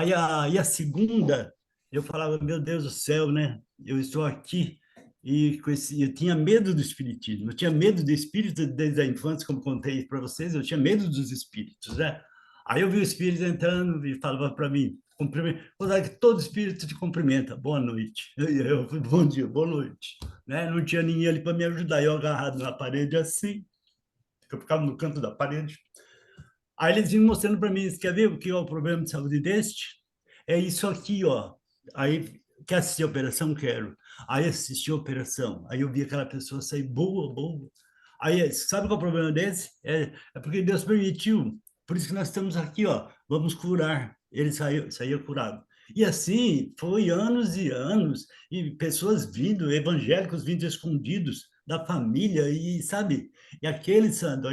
E a segunda, eu falava, meu Deus do céu, né? Eu estou aqui e eu tinha medo do espiritismo, eu tinha medo do espírito desde a infância, como contei para vocês, eu tinha medo dos espíritos, né? Aí eu vi o espírito entrando e falava para mim, que todo espírito te cumprimenta, boa noite. Bom dia, boa noite. Né? Não tinha ninguém ali para me ajudar, eu agarrado na parede assim, eu ficava no canto da parede. Aí eles vinham mostrando para mim, quer ver o que é o problema de saúde deste? É isso aqui, ó. Aí, quer assistir a operação? Quero. Aí assisti a operação. Aí eu vi aquela pessoa sair boa, boa. Aí, sabe qual é o problema desse? É porque Deus permitiu. Por isso que nós estamos aqui, ó. Vamos curar. Ele saía curado. E assim, foi anos e anos, e pessoas vindo, evangélicos vindo escondidos da família, e sabe? E aquele, Sandro,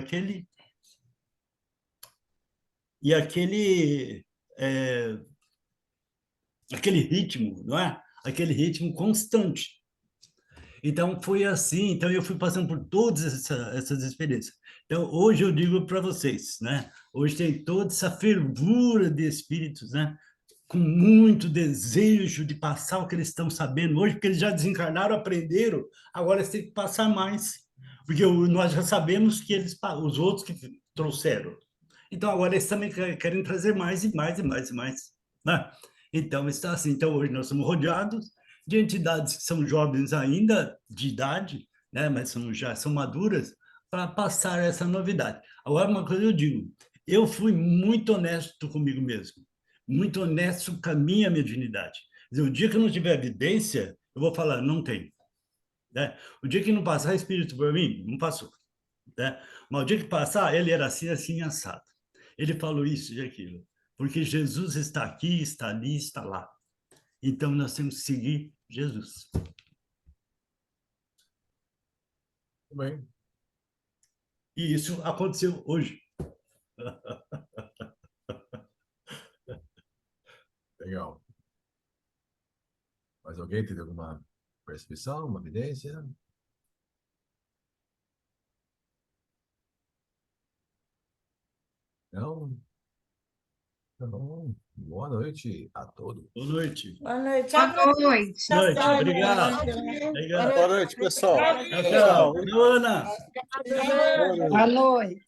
e aquele ritmo, não é? Aquele ritmo constante. Então, foi assim. Então, eu fui passando por todas essas experiências. Então, hoje eu digo para vocês, né? Hoje tem toda essa fervura de espíritos, né? Com muito desejo de passar o que eles estão sabendo hoje, porque eles já desencarnaram, aprenderam, agora eles têm que passar mais. Porque nós já sabemos que os outros que trouxeram. Então, agora eles também querem trazer mais e mais e mais e mais, né? Então, está assim. Então, hoje nós somos rodeados de entidades que são jovens ainda, de idade, né? Mas já são maduras, para passar essa novidade. Agora, uma coisa eu digo, eu fui muito honesto comigo mesmo, muito honesto com a minha mediunidade. Quer dizer, o dia que eu não tiver evidência, eu vou falar, não tem. Né? O dia que não passar espírito para mim, não passou. Né? Mas o dia que passar, ele era assim, assim, assado. Ele falou isso e aquilo. Porque Jesus está aqui, está ali, está lá. Então, nós temos que seguir Jesus.
Bem,
E isso aconteceu hoje.
legal. Mas alguém teve alguma percepção, uma evidência? Não? Então, boa noite a todos.
Boa noite.
Boa noite.
Boa noite.
Boa noite, obrigado. Obrigado.
Boa noite, pessoal.
Tchau, tchau. Ana.
Boa noite.
Boa noite.